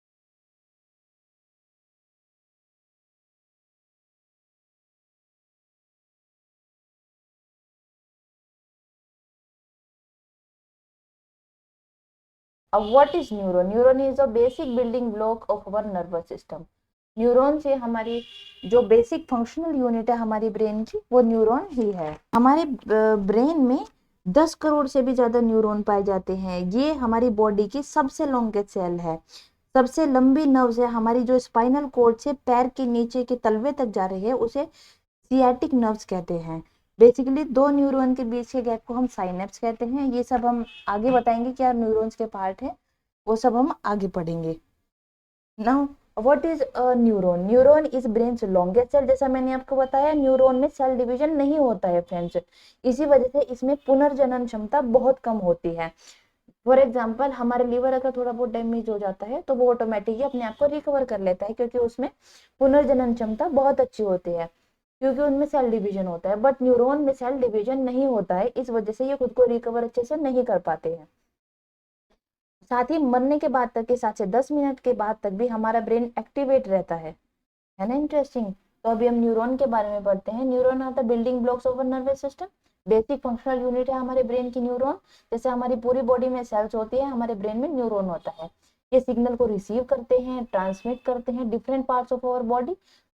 अब what is neuron? Neuron is a basic building block of our nervous system. Neuron से हमारी जो बेसिक फंक्शनल यूनिट है हमारी ब्रेन की वो न्यूरॉन ही है। हमारे ब्रेन में 10 करोड़ से भी ज्यादा न्यूरॉन पाए जाते हैं। ये हमारी बॉडी की सबसे लॉन्गेस्ट सेल है। सबसे लंबी नर्व्स है हमारी जो स्पाइनल कॉर्ड से पैर के नीचे के तलवे तक जा रही है, उसे सियाटिक नर्व्स कहते हैं। बेसिकली दो न्यूरॉन के बीच के गैप को हम साइनेप्स कहते हैं। ये सब हम आगे बताएंगे क्या न्यूरॉन्स के पार्ट है, वो सब हम आगे पढ़ेंगे। Now what is a neuron? Neuron is brain's longest cell. जैसा मैंने आपको बताया न्यूरॉन में सेल डिवीजन नहीं होता है फ्रेंड्स, इसी वजह से इसमें पुनर्जनन क्षमता बहुत कम होती है। फॉर एग्जाम्पल हमारे लीवर अगर थोड़ा बहुत डैमेज हो जाता है तो वो ऑटोमेटिकली अपने आप को रिकवर कर लेता है, क्योंकि उसमें पुनर्जनन क्षमता बहुत अच्छी होती है, क्योंकि उनमें सेल डिवीजन होता है। बट न्यूरॉन में सेल डिवीजन नहीं होता है, इस वजह से ये खुद को रिकवर अच्छे से नहीं कर पाते हैं। साथ ही मरने के बाद तक के 7 से 10 मिनट के बाद तक भी हमारा ब्रेन एक्टिवेट रहता है है ना इंटरेस्टिंग। तो अभी हम न्यूरॉन के बारे में पढ़ते हैं। Neuron are the building blocks of nervous system. Basic functional unit है हमारे ब्रेन की न्यूरॉन। जैसे हमारी पूरी बॉडी में सेल्स होती है, हमारे ब्रेन में न्यूरॉन होता है। ये सिग्नल को रिसीव करते हैं, ट्रांसमिट करते हैं different parts of our body.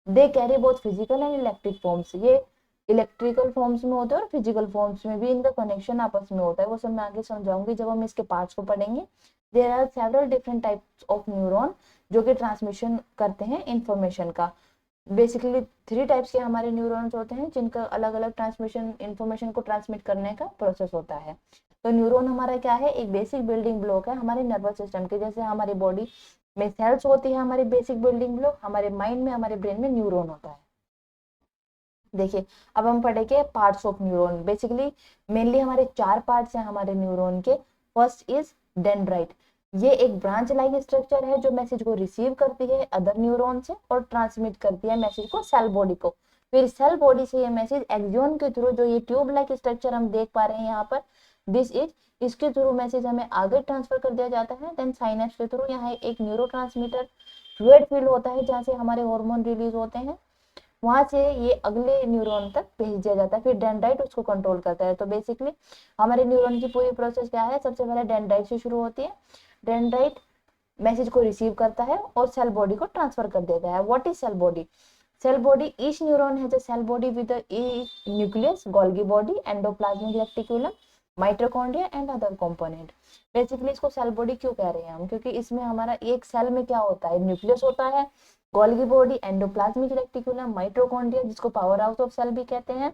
They carry both physical and electric forms. ये इलेक्ट्रिकल फॉर्म्स में होते हैं और फिजिकल फॉर्म्स में भी इनका कनेक्शन आपस में होता है। वो सब मैं आगे समझाऊंगी जब हम इसके पार्ट्स को पढ़ेंगे। There are several different types of neuron जो कि ट्रांसमिशन करते हैं इंफॉर्मेशन का। बेसिकली 3 टाइप्स के हमारे न्यूरॉन्स होते हैं जिनका अलग अलग ट्रांसमिशन इंफॉर्मेशन को ट्रांसमिट करने का प्रोसेस होता है। तो न्यूरॉन हमारा क्या है, एक बेसिक बिल्डिंग ब्लॉक है हमारे नर्वस सिस्टम के। जैसे हमारी बॉडी में सेल्स होती है हमारी बेसिक बिल्डिंग ब्लॉक, हमारे माइंड में हमारे ब्रेन में न्यूरॉन होता है। देखिए अब हम पढ़ेंगे parts of neuron. Basically mainly हमारे 4 पार्ट्स हैं हमारे न्यूरॉन के। First is dendrite. ये एक ब्रांच लाइक स्ट्रक्चर है जो मैसेज को रिसीव करती है अदर न्यूरॉन से और ट्रांसमिट करती है मैसेज को सेल बॉडी को। फिर सेल बॉडी से ये मैसेज एक्सॉन के थ्रू, जो ये ट्यूब लाइक स्ट्रक्चर हम देख पा रहे हैं यहाँ पर, दिस इज, इसके थ्रू मैसेज हमें आगे ट्रांसफर कर दिया जाता है। देन साइनेप्स के थ्रू यहाँ एक न्यूरो ट्रांसमीटर फ्लूइड फील्ड होता है जहाँ से हमारे हार्मोन रिलीज होते हैं, वहां से ये अगले न्यूरॉन तक भेज दिया जाता है। फिर डेंड्राइट उसको कंट्रोल करता है। तो बेसिकली हमारे न्यूरॉन की पूरी प्रोसेस क्या है, सबसे पहले डेंड्राइट से शुरू होती है। डेंड्राइट मैसेज को रिसीव करता है और सेल बॉडी को ट्रांसफर कर देता है। What is cell body? Cell body, each neuron has a cell body with a nucleus, Golgi body, endoplasmic reticulum, mitochondria and other component. Basically इसको सेल बॉडी क्यों कह रहे हैं हम, क्योंकि इसमें हमारा एक सेल में क्या होता है, न्यूक्लियस होता है, Golgi body, endoplasmic reticulum, mitochondria जिसको पावर हाउस ऑफ सेल भी कहते हैं,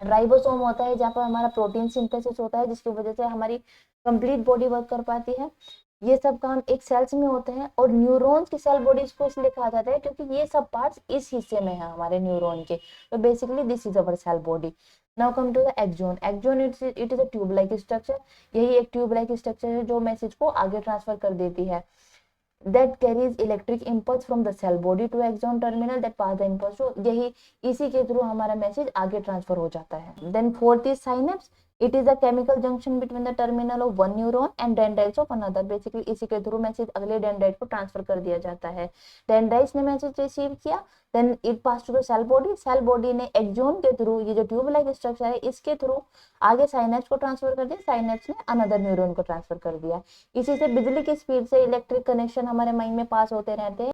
राइबोसोम होता है जहाँ पर हमारा प्रोटीन सिंथेसिस होता है जिसकी वजह से हमारी कंप्लीट बॉडी वर्क कर पाती है। ये सब काम एक सेल्स में होते हैं। और न्यूरॉन्स की सेल बॉडीज को इसलिए कहा जाता है क्योंकि ये सब पार्ट्स इस हिस्से में है हमारे न्यूरॉन के। तो basically this is our cell body. Now come to the axon. Axon it is a tube like structure. यही एक ट्यूब लाइक स्ट्रक्चर है जो मैसेज को आगे ट्रांसफर कर देती है। that carries electric impulse from the cell body to axon terminal that pass the impulse to, यही इसी के थ्रू हमारा मैसेज आगे ट्रांसफर हो जाता है। Then fourth is synapse. It is a chemical junction between the terminal of one neuron and dendrites of another. Basically इसी के थ्रू मैसेज अगले डेंड्राइट को ट्रांसफर कर दिया जाता है। डेंड्राइट्स ने मैसेज रिसीव किया, then it pass to the cell body. Cell body ने एक्सॉन के थ्रू, ये जो ट्यूब लाइक स्ट्रक्चर है इसके थ्रू आगे साइनेप्स को ट्रांसफर कर दिया, साइनेप्स ने अनदर न्यूरॉन को ट्रांसफर कर दिया। इसी से बिजली की स्पीड से इलेक्ट्रिक कनेक्शन हमारे माइंड में पास होते रहते हैं।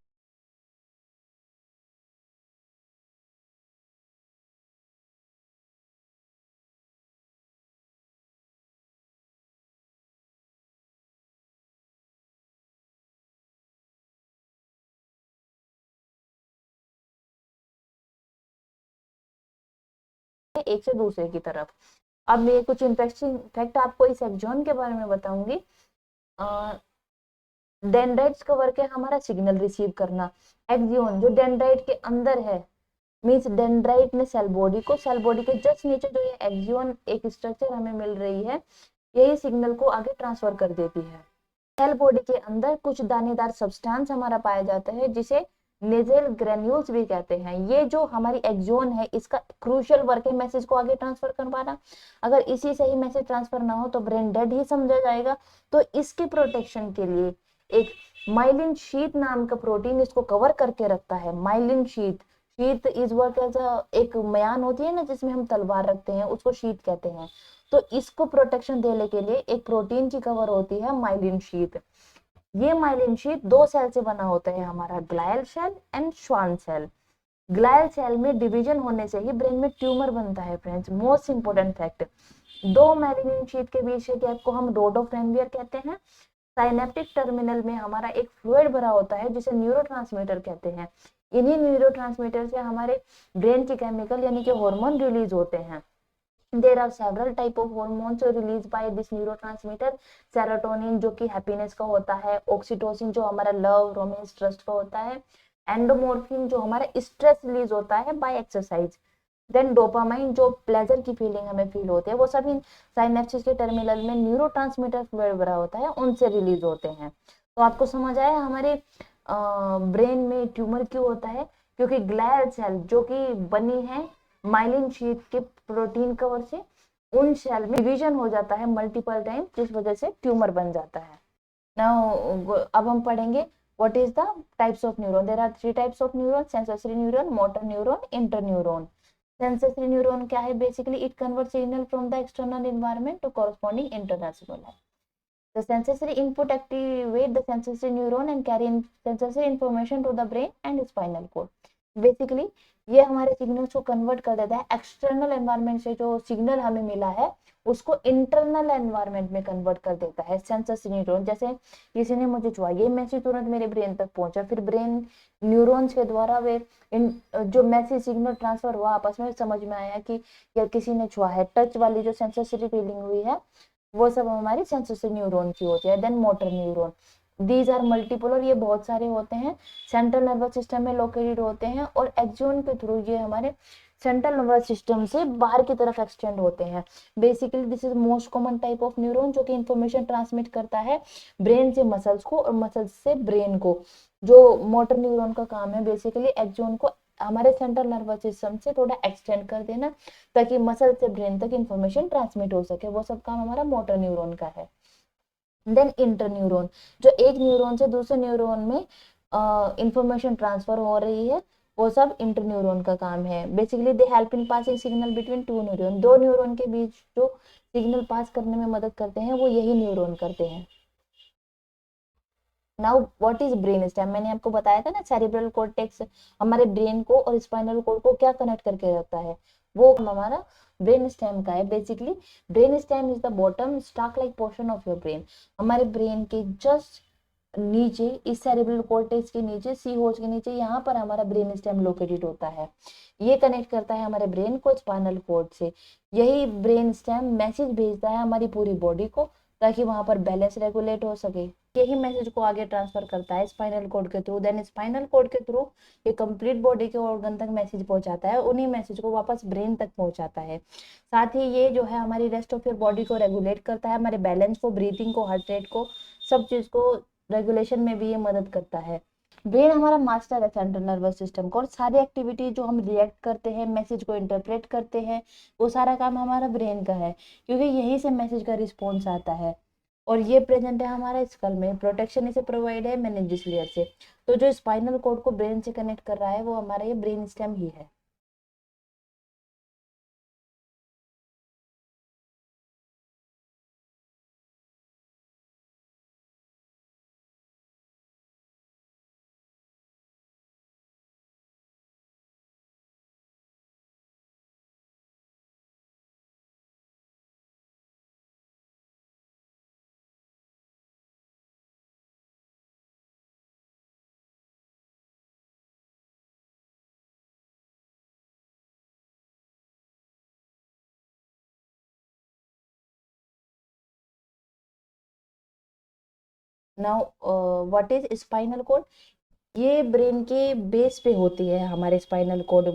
एक से दूसरे की तरफ। अब मैं कुछ इंटरेस्टिंग फैक्ट आपको इस एक्सॉन के बारे में बताऊंगी। डेंड्राइट्स का वर्क है हमारा सिग्नल रिसीव करना। एक्सॉन जो डेंड्राइट के अंदर है, मीन्स डेंड्राइट ने सेल बॉडी को, सेल बॉडी के जस्ट नीचे जो ये एक्सॉन एक स्ट्रक्चर हमें मिल रही है, यही सिग्नल को आगे ट्रांसफर कर देती है। सेल बॉडी के अंदर कुछ दानेदार सब्सटेंस हमारा पाया जाता है जिसे नेजल ग्रेन्यूल्स भी कहते हैं। ये जो हमारी एक्सॉन है इसका क्रूशियल वर्क है मैसेज को आगे ट्रांसफर करवाना। अगर इसी से ही मैसेज ट्रांसफर ना हो तो ब्रेन डेड ही समझा जाएगा। तो इसके प्रोटेक्शन के लिए एक माइलिन शीट नाम का प्रोटीन इसको कवर करके रखता है। Myelin sheath, sheath is work as एक म्यान होती है ना जिसमें हम तलवार रखते हैं, उसको शीट कहते हैं। तो इसको प्रोटेक्शन देने के लिए एक प्रोटीन की कवर होती है माइलिन शीट। ये माइलिन शीट 2 सेल से बना होता है हमारा, glial cell and Schwann cell. Glial cell में डिवीजन होने से ही ब्रेन में ट्यूमर बनता है friends. Most important fact, 2 myelin sheath के बीच के गैप को हम रोड ऑफ रेनवियर कहते हैं। साइनेप्टिक टर्मिनल में हमारा एक फ्लूइड भरा होता है जिसे न्यूरोट्रांसमीटर कहते हैं। इन्हीं न्यूरोट्रांसमीटर से हमारे ब्रेन के केमिकल यानी कि हार्मोन रिलीज होते हैं। There are several type of hormones released by this neurotransmitter. Serotonin जो कि हैप्पीनेस का होता है, ऑक्सीटोसिन जो हमारा लव, रोमांस, ट्रस्ट का होता है, एंडोमोर्फिन जो हमारा स्ट्रेस रिलीज होता है बाय एक्सरसाइज, देन डोपामाइन जो प्लेजर की फीलिंग हमें फील होती है, वो सभी साइनेप्सिस के टर्मिनल में न्यूरोट्रांसमीटर फ्लूइड भरा होता है उनसे रिलीज होते हैं। तो आपको समझ आया हमारे ब्रेन में ट्यूमर क्यों होता है, क्योंकि ग्लायल सेल जो कि बनी है माइलिन शीट के प्रोटीन कवर से, उन सेल में डिवीजन हो जाता है मल्टीपल टाइम जिस वजह से ट्यूमर बन जाता है। नाउ अब हम पढ़ेंगे What is the types of neuron? There are three types of neuron: sensory neuron, motor neuron, interneuron. Sensory neuron क्या है? Basically it converts signal from the external environment to corresponding internal stimuli. The sensory input activate the sensory neuron and carry sensory information to the brain and spinal cord. Basically ये हमारे signals को convert कर देता है, external environment से जो signal हमें मिला है उसको इंटरनल एनवायरनमेंट में कन्वर्ट कर देता है सेंसरी न्यूरॉन। जैसे किसी ने मुझे छुआ, ये मैसेज तुरंत मेरे ब्रेन तक पहुंचा, फिर ब्रेन न्यूरॉन्स के द्वारा वे जो मैसेज सिग्नल ट्रांसफर हुआ आपस में, समझ में आया कि या किसी ने छुआ है, टच वाली जो सेंसरी फीलिंग हुई है वो सब हमारी सेंसरी न्यूरॉन की होती है। Then motor neuron, these are multiple, और ये बहुत सारे होते हैं, सेंट्रल नर्वस सिस्टम में लोकेटेड होते हैं और एक्सोन के थ्रू ये हमारे सेंट्रल नर्वस सिस्टम से बाहर की तरफ एक्सटेंड होते हैं। Basically this is most common type of neuron जो कि इंफॉर्मेशन ट्रांसमिट करता है ब्रेन से मसल्स को और मसल्स से ब्रेन को। जो मोटर न्यूरॉन का काम है बेसिकली एक्सोन को हमारे सेंट्रल नर्वस सिस्टम से थोड़ा एक्सटेंड कर देना ताकि मसल से ब्रेन तक इंफॉर्मेशन ट्रांसमिट हो सके, वो सब काम हमारा मोटर न्यूरॉन का है। देन इंटरन्यूरॉन, जो एक न्यूरॉन से दूसरे न्यूरॉन में इंफॉर्मेशन ट्रांसफर हो रही है, वो सब इंटरन्यूरॉन का काम है। Basically they help in passing signal between two neuron, दो न्यूरॉन के बीच जो सिग्नल पास करने में मदद करते हैं वो यही न्यूरॉन करते हैं। Now what is brain stem? मैंने आपको बताया था ना, सेरिब्रल कॉर्टेक्स हमारे ब्रेन को और स्पाइनल कॉर्ड को क्या कनेक्ट करके रखता है, वो हमारा ब्रेन स्टेम का है। Basically brain stem is the bottom stock like portion of your brain. हमारे ब्रेन के जस्ट नीचे, इस सेरिब्रल कॉर्टेक्स के नीचे, सी होज के नीचे, यहाँ पर हमारा ब्रेन स्टेम लोकेटेड होता है। ये कनेक्ट करता है हमारे ब्रेन को स्पाइनल कॉर्ड से। यही ब्रेन स्टेम मैसेज भेजता है हमारी पूरी बॉडी को ताकि वहां पर बैलेंस रेगुलेट हो सके। यही मैसेज को आगे ट्रांसफर करता है स्पाइनल कॉर्ड के थ्रू। देन स्पाइनल कॉर्ड के थ्रू ये कंप्लीट बॉडी के ऑर्गन तक मैसेज पहुंचाता है, उन्हीं मैसेज को वापस ब्रेन तक पहुंचाता है। साथ ही ये जो है हमारी रेस्ट ऑफ योर बॉडी को रेगुलेट करता है, हमारे बैलेंस को, ब्रीथिंग को, हार्ट रेट को, सब चीज को रेगुलेशन में भी ये मदद करता है। ब्रेन हमारा मास्टर है सेंट्रल नर्वस सिस्टम को, और सारी एक्टिविटी जो हम रिएक्ट करते हैं, मैसेज को इंटरप्रेट करते हैं, वो सारा काम हमारा ब्रेन का है, क्योंकि यही से मैसेज का रिस्पॉन्स आता है। और ये प्रेजेंट है हमारा स्कल में, प्रोटेक्शन इसे प्रोवाइड है मेनिंजिस लेयर से। तो जो स्पाइनल कॉर्ड को ब्रेन से कनेक्ट कर रहा है वो हमारा ये ब्रेन स्टेम ही है। Now what is spinal cord? ये ब्रेन के बेस पे होती है हमारे स्पाइनल कॉर्ड,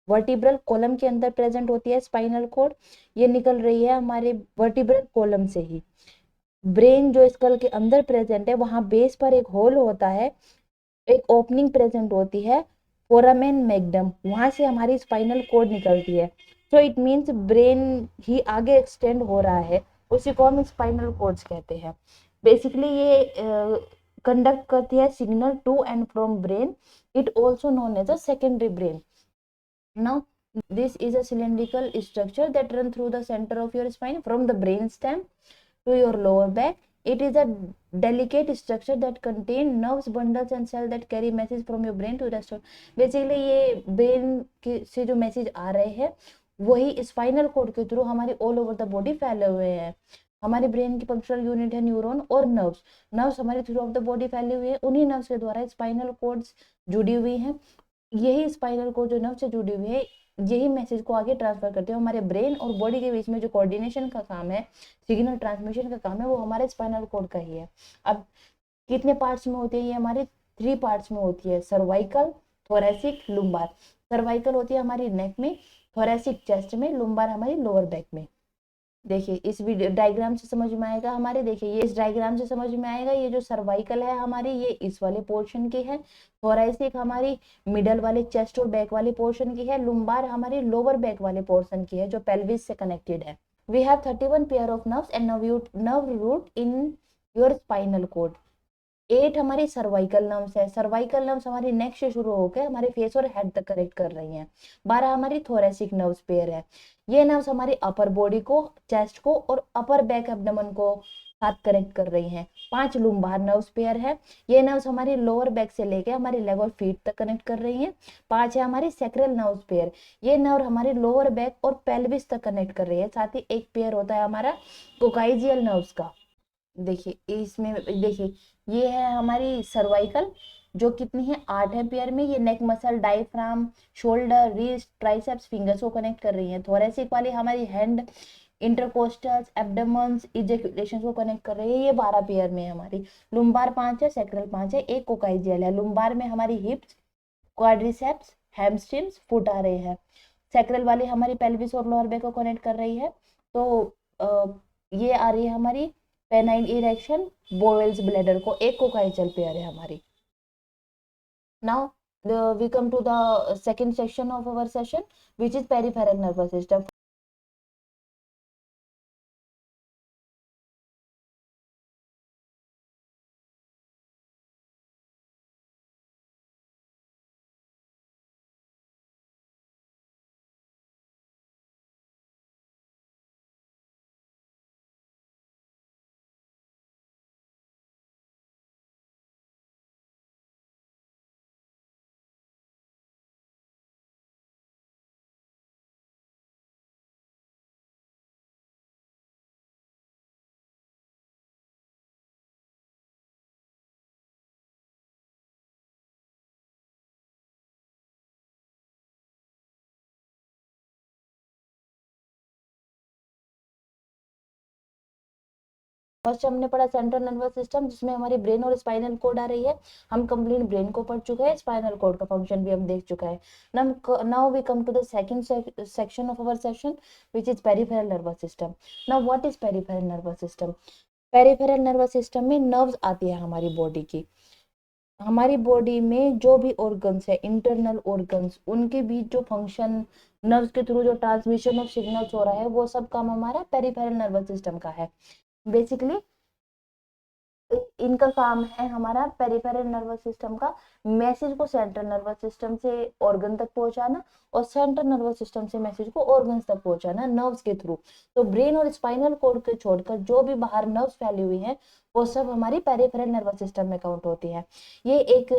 वर्टिब्रल कॉलम के अंदर प्रेजेंट होती है स्पाइनल कॉर्ड। ये निकल रही है हमारे वर्टिब्रल कॉलम से ही। ब्रेन जो स्कल के अंदर प्रेजेंट है, वहां बेस पर एक होल होता है, एक ओपनिंग प्रेजेंट होती है, फोरामेन मैग्नम, वहां से हमारी स्पाइनल कॉर्ड निकलती है। सो इट मीन्स ब्रेन ही आगे एक्सटेंड हो रहा है, उसी को हम स्पाइनल कॉर्ड्स कहते हैं। बेसिकली ये कंडक्ट करती है signal to and from brain, it also known as a secondary brain. Now this is a cylindrical structure that run through the center of your spine from the brain stem to your lower back. It is a delicate structure that contain nerves, bundles and cells that carry message from your brain to rest of. Basically ये brain से जो message आ रहे हैं वही spinal cord के through हमारी all over the body फैले हुए हैं। हमारे ब्रेन की फंक्शनल यूनिट है न्यूरॉन और नर्व्स। नर्व्स हमारे थ्रू ऑफ द बॉडी फैले हुए हैं, उन्हीं नर्व्स के द्वारा स्पाइनल कॉर्ड्स जुड़ी हुई हैं। यही स्पाइनल कॉर्ड जो नर्व से जुड़ी हुई है यही मैसेज को आगे ट्रांसफर करते हैं। हमारे ब्रेन और बॉडी के बीच में जो कोऑर्डिनेशन का काम है, सिग्नल ट्रांसमिशन का काम है, वो हमारे स्पाइनल कॉर्ड का ही है। अब कितने पार्ट्स में होती है ये? हमारे 3 पार्ट्स में होती है, सर्वाइकल, थोरेसिक, लुम्बार। सर्वाइकल होती है हमारी नेक में, थोरेसिक चेस्ट में, लुम्बार हमारी लोअर बैक में। देखिए इस वीडियो डायग्राम से समझ में आएगा हमारे, देखिए ये इस डायग्राम से समझ में आएगा, ये जो सर्वाइकल है हमारी ये इस वाले पोर्शन की है, थोरैसिक हमारी मिडल वाले चेस्ट और बैक वाले पोर्शन की है, लुम्बार हमारी लोअर बैक वाले पोर्शन की है जो पेल्विस से कनेक्टेड है। We have 31 pair of nerves and nerve root in your spinal cord. 8 हमारी सर्वाइकल नर्व्स है, सर्वाइकल नर्व्स हमारी नेक से शुरू होकर हमारे फेस और हेड तक कनेक्ट कर रही हैं। 12 हमारी थोरेसिक नर्व्स पेयर है, ये नर्व्स हमारी अपर बॉडी को, चेस्ट को और अपर बैक एब्डोमेन को साथ कनेक्ट कर रही हैं। 5 लुम्बार नर्व्स पेयर है, ये नर्व्स हमारी लोअर बैक से लेके हमारी लेग और फीट तक कनेक्ट कर रही हैं। 5 है हमारी सैक्रल नर्व्स पेयर, ये नर्व हमारे लोअर बैक और पेल्विस तक कनेक्ट कर रही है। साथ ही एक पेयर होता है हमारा कोकाइजियल नर्व्स का। देखिए इसमें देखिए, ये है हमारी सर्वाइकल, जो कितनी है 8 है पेयर में। ये neck muscle, diaphragm, shoulder, wrist, triceps, fingers को कनेक्ट कर रही है। थोरेसिक वाली हमारी हैंड, इंटरकोस्टल्स, एब्डोमेन्स, इजैकुलेशन को कनेक्ट कर रही है। ये 12 पेयर में है हमारी। लुम्बार 5 है, सैक्रल 5 है, एक कोकाइजियल है। लुम्बार में हमारी हिप्स, क्वाड्रिसेप्स, हैमस्ट्रिंग्स, फुट आ रहे हैं। सैक्रल वाली हमारी पेल्विस और लोअर बैक को कनेक्ट कर रही है। तो ये आ रही है हमारी पेनाइन इरेक्शन, बोवेल्स ब्लैडर को, एक कोकाइजियल पेयर है हमारी। Now we come to the second section of our session, which is peripheral nervous system. First हमने पढ़ा सेंट्रल नर्वस सिस्टम, जिसमें हमारी ब्रेन और स्पाइनल कोड आ रही है। हम कंप्लीट ब्रेन को पढ़ चुके हैं, स्पाइनल कोड का फंक्शन भी हम देख चुका है। Now we come to the second section of our session, which is peripheral nervous system. Now what is peripheral nervous system? Peripheral nervous system में नर्व्स आती है हमारी बॉडी की। हमारी बॉडी में जो भी ऑर्गन्स है, इंटरनल ऑर्गन्स, उनके बीच जो फंक्शन, नर्व्स के थ्रू जो ट्रांसमिशन ऑफ सिग्नल्स हो रहा है, वो सब काम हमारा पेरिफेरल नर्वस सिस्टम का है। बेसिकली इनका काम है हमारा पेरिफेरल नर्वस सिस्टम का मैसेज को सेंट्रल नर्वस सिस्टम से ऑर्गन तक पहुंचाना, और सेंट्रल नर्वस सिस्टम से मैसेज को ऑर्गन्स तक पहुंचाना नर्व्स के थ्रू। तो ब्रेन और स्पाइनल कोड को छोड़कर जो भी बाहर नर्व्स फैली हुई हैं, वो सब हमारी पेरिफेरल नर्वस सिस्टम में काउंट होती है। ये एक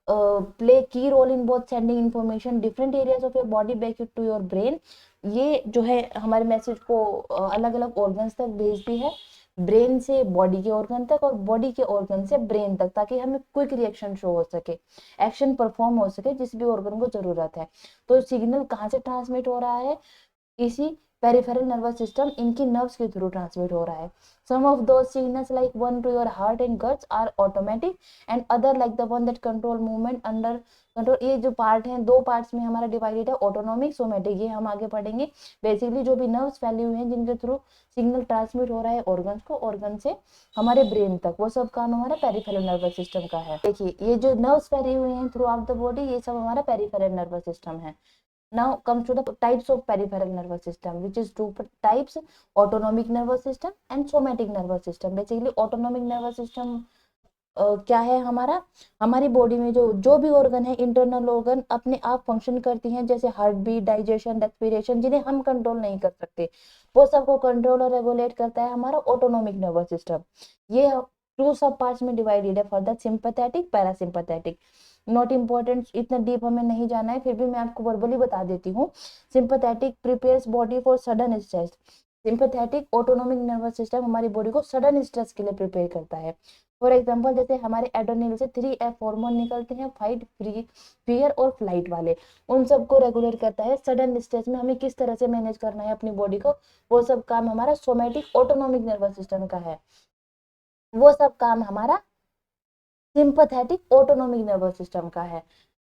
play key role in both sending information different areas of your body back to your brain. ये जो है हमारे मैसेज को अलग अलग ऑर्गन्स तक भेजती है, ब्रेन से बॉडी के ऑर्गन तक और बॉडी के ऑर्गन से ब्रेन तक, ताकि हमें क्विक रिएक्शन शो हो सके, एक्शन परफॉर्म हो सके जिस भी ऑर्गन को जरूरत है। तो सिग्नल कहाँ से ट्रांसमिट हो रहा है? इसी पेरिफेरल नर्वस सिस्टम, इनकी नर्व्स के थ्रू ट्रांसमिट हो रहा है। Some of those signals like one to your heart and guts are automatic, and other like the one that control movement under control. ये जो पार्ट है, दो पार्ट्स में हमारा डिवाइडेड है, ऑटोनॉमिक, सोमेटिक, ये हम आगे पढ़ेंगे। बेसिकली जो भी नर्व्स फैली हुई हैं, जिनके थ्रू सिग्नल ट्रांसमिट हो रहा है ऑर्गन्स को, ऑर्गन से हमारे ब्रेन तक, वो सब काम हमारा पेरिफेरल नर्वस सिस्टम का है। देखिए ये जो नर्व्स फैली हुई हैं थ्रू आउट द बॉडी, ये सब हमारा पेरिफेरल नर्वस सिस्टम है। Now comes to the types of peripheral nervous system, which is two types: autonomic nervous system and somatic nervous system. Basically autonomic nervous system क्या है हमारा? हमारी body में जो जो भी ऑर्गन है, इंटरनल ऑर्गन, अपने आप फंक्शन करती हैं, जैसे हार्ट बीट, डाइजेशन, रेस्पिरेशन, जिन्हें हम कंट्रोल नहीं कर सकते, वो सबको कंट्रोल और रेगुलेट करता है हमारा ऑटोनॉमिक नर्वस सिस्टम। ये टू सब पार्ट्स में डिवाइडेड है, for the sympathetic, parasympathetic. Not important, इतना डीप हमें नहीं जाना है, फिर भी मैं आपको वर्बली बता देती हूँ। Sympathetic prepares body for sudden stress. Sympathetic autonomic nervous system हमारी बॉडी को सडन स्ट्रेस के लिए प्रिपेयर करता है। फॉर एग्जाम्पल, जैसे हमारे एड्रेनल से 3F हार्मोन निकलते हैं, फाइट, फ्री, फियर और फ्लाइट वाले, उन सबको रेगुलेट करता है। सडन स्ट्रेस में हमें किस तरह से मैनेज करना है अपनी बॉडी को, वो सब काम हमारा सोमेटिक ऑटोनॉमिक नर्वस सिस्टम का है। वो सब काम हमारा सिंपैथेटिक ऑटोनॉमिक नर्वस सिस्टम का है।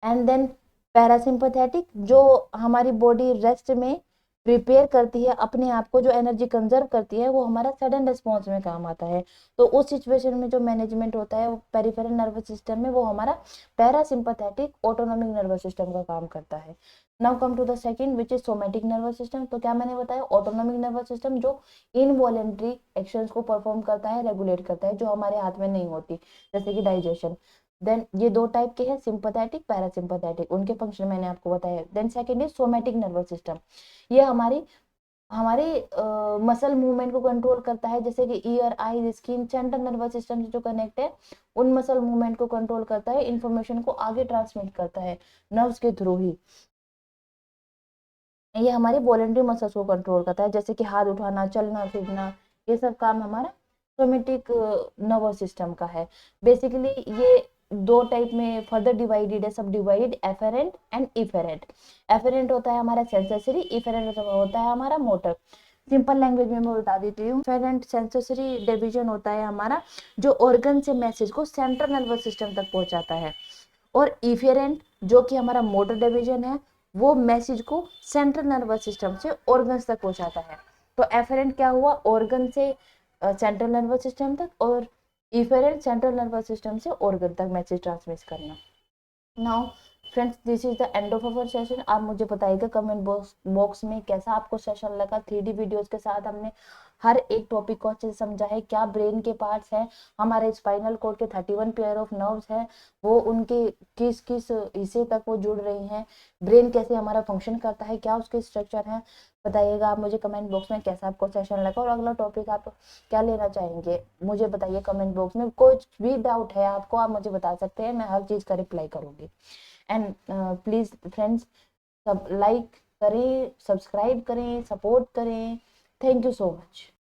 एंड देन पैरासिम्पैथेटिक, जो हमारी बॉडी रेस्ट में प्रिपेयर करती है अपने आप को, जो एनर्जी कंजर्व करती है वो हमारा सडन रिस्पॉन्स में काम आता है। तो उस सिचुएशन में जो मैनेजमेंट होता है वो पेरिफेरल नर्वस सिस्टम में, वो हमारा पैरासिम्पैथेटिक ऑटोनॉमिक नर्वस सिस्टम का काम करता है। Now come to the second which is somatic nervous system. तो क्या मैंने बताया, ऑटोनॉमिक नर्वस सिस्टम जो इनवॉलेंट्री एक्शंस को परफॉर्म करता है, रेगुलेट करता है, जो हमारे हाथ में नहीं होती, जैसे कि डाइजेशन। देन ये दो टाइप के हैं, सिंपैथेटिक पैरासिम्पैथेटिक, उनके फंक्शन मैंने आपको बताया। Then second is somatic nervous system. ये हमारी हमारे मसल मूवमेंट को कंट्रोल करता है, जैसे कि ईयर, आई, स्किन, सेंट्रल नर्वस सिस्टम से जो कनेक्ट है उन मसल मूवमेंट को कंट्रोल करता है, इंफॉर्मेशन को आगे ट्रांसमिट करता है नर्व्स के थ्रू ही। ये हमारे वॉलेंटरी मसल्स को कंट्रोल करता है, जैसे कि हाथ उठाना, चलना फिरना, ये सब काम हमारा सोमेटिक नर्वस सिस्टम का है। बेसिकली ये दो टाइप में फर्दर डिवाइडेड है, सब divided, efferent and efferent. Efferent होता है हमारा सेंसरी, इफेरेंट होता है हमारा मोटर। सिंपल लैंग्वेज में मैं बता देती हूँ। एफेरेंट सेंसरी डिवीजन होता है हमारा जो ऑर्गन से मैसेज को सेंट्रल नर्वस सिस्टम तक पहुंचाता है, और इफेरेंट जो कि हमारा मोटर डिवीजन है, वो मैसेज को सेंट्रल नर्वस सिस्टम से ऑर्गन्स तक पहुंचाता है। तो एफेरेंट क्या हुआ, ऑर्गन से सेंट्रल नर्वस सिस्टम तक, और इफेरेंट सेंट्रल नर्वस सिस्टम से ऑर्गन तक मैसेज ट्रांसमिट करना। Now friends, this is the end of our session. आप मुझे बताइएगा कमेंट बॉक्स में कैसा आपको सेशन लगा। 3D वीडियोस के साथ हमने हर एक टॉपिक को अच्छे से समझा है। क्या ब्रेन के पार्ट्स हैं, हमारे स्पाइनल कोड के 31 पेयर ऑफ नर्व्स हैं, वो उनके किस किस हिस्से तक वो जुड़ रही हैं, ब्रेन कैसे हमारा फंक्शन करता है, क्या उसके स्ट्रक्चर हैं, बताइएगा आप मुझे कमेंट बॉक्स में कैसा आपको सेशन लगा, और अगला टॉपिक आप क्या लेना चाहेंगे मुझे बताइए कमेंट बॉक्स में। कुछ भी डाउट है आपको, आप मुझे बता सकते हैं, मैं हर चीज़ का रिप्लाई करूंगी। एंड प्लीज फ्रेंड्स, सब लाइक करें, सब्सक्राइब करें, सपोर्ट करें। Thank you so much.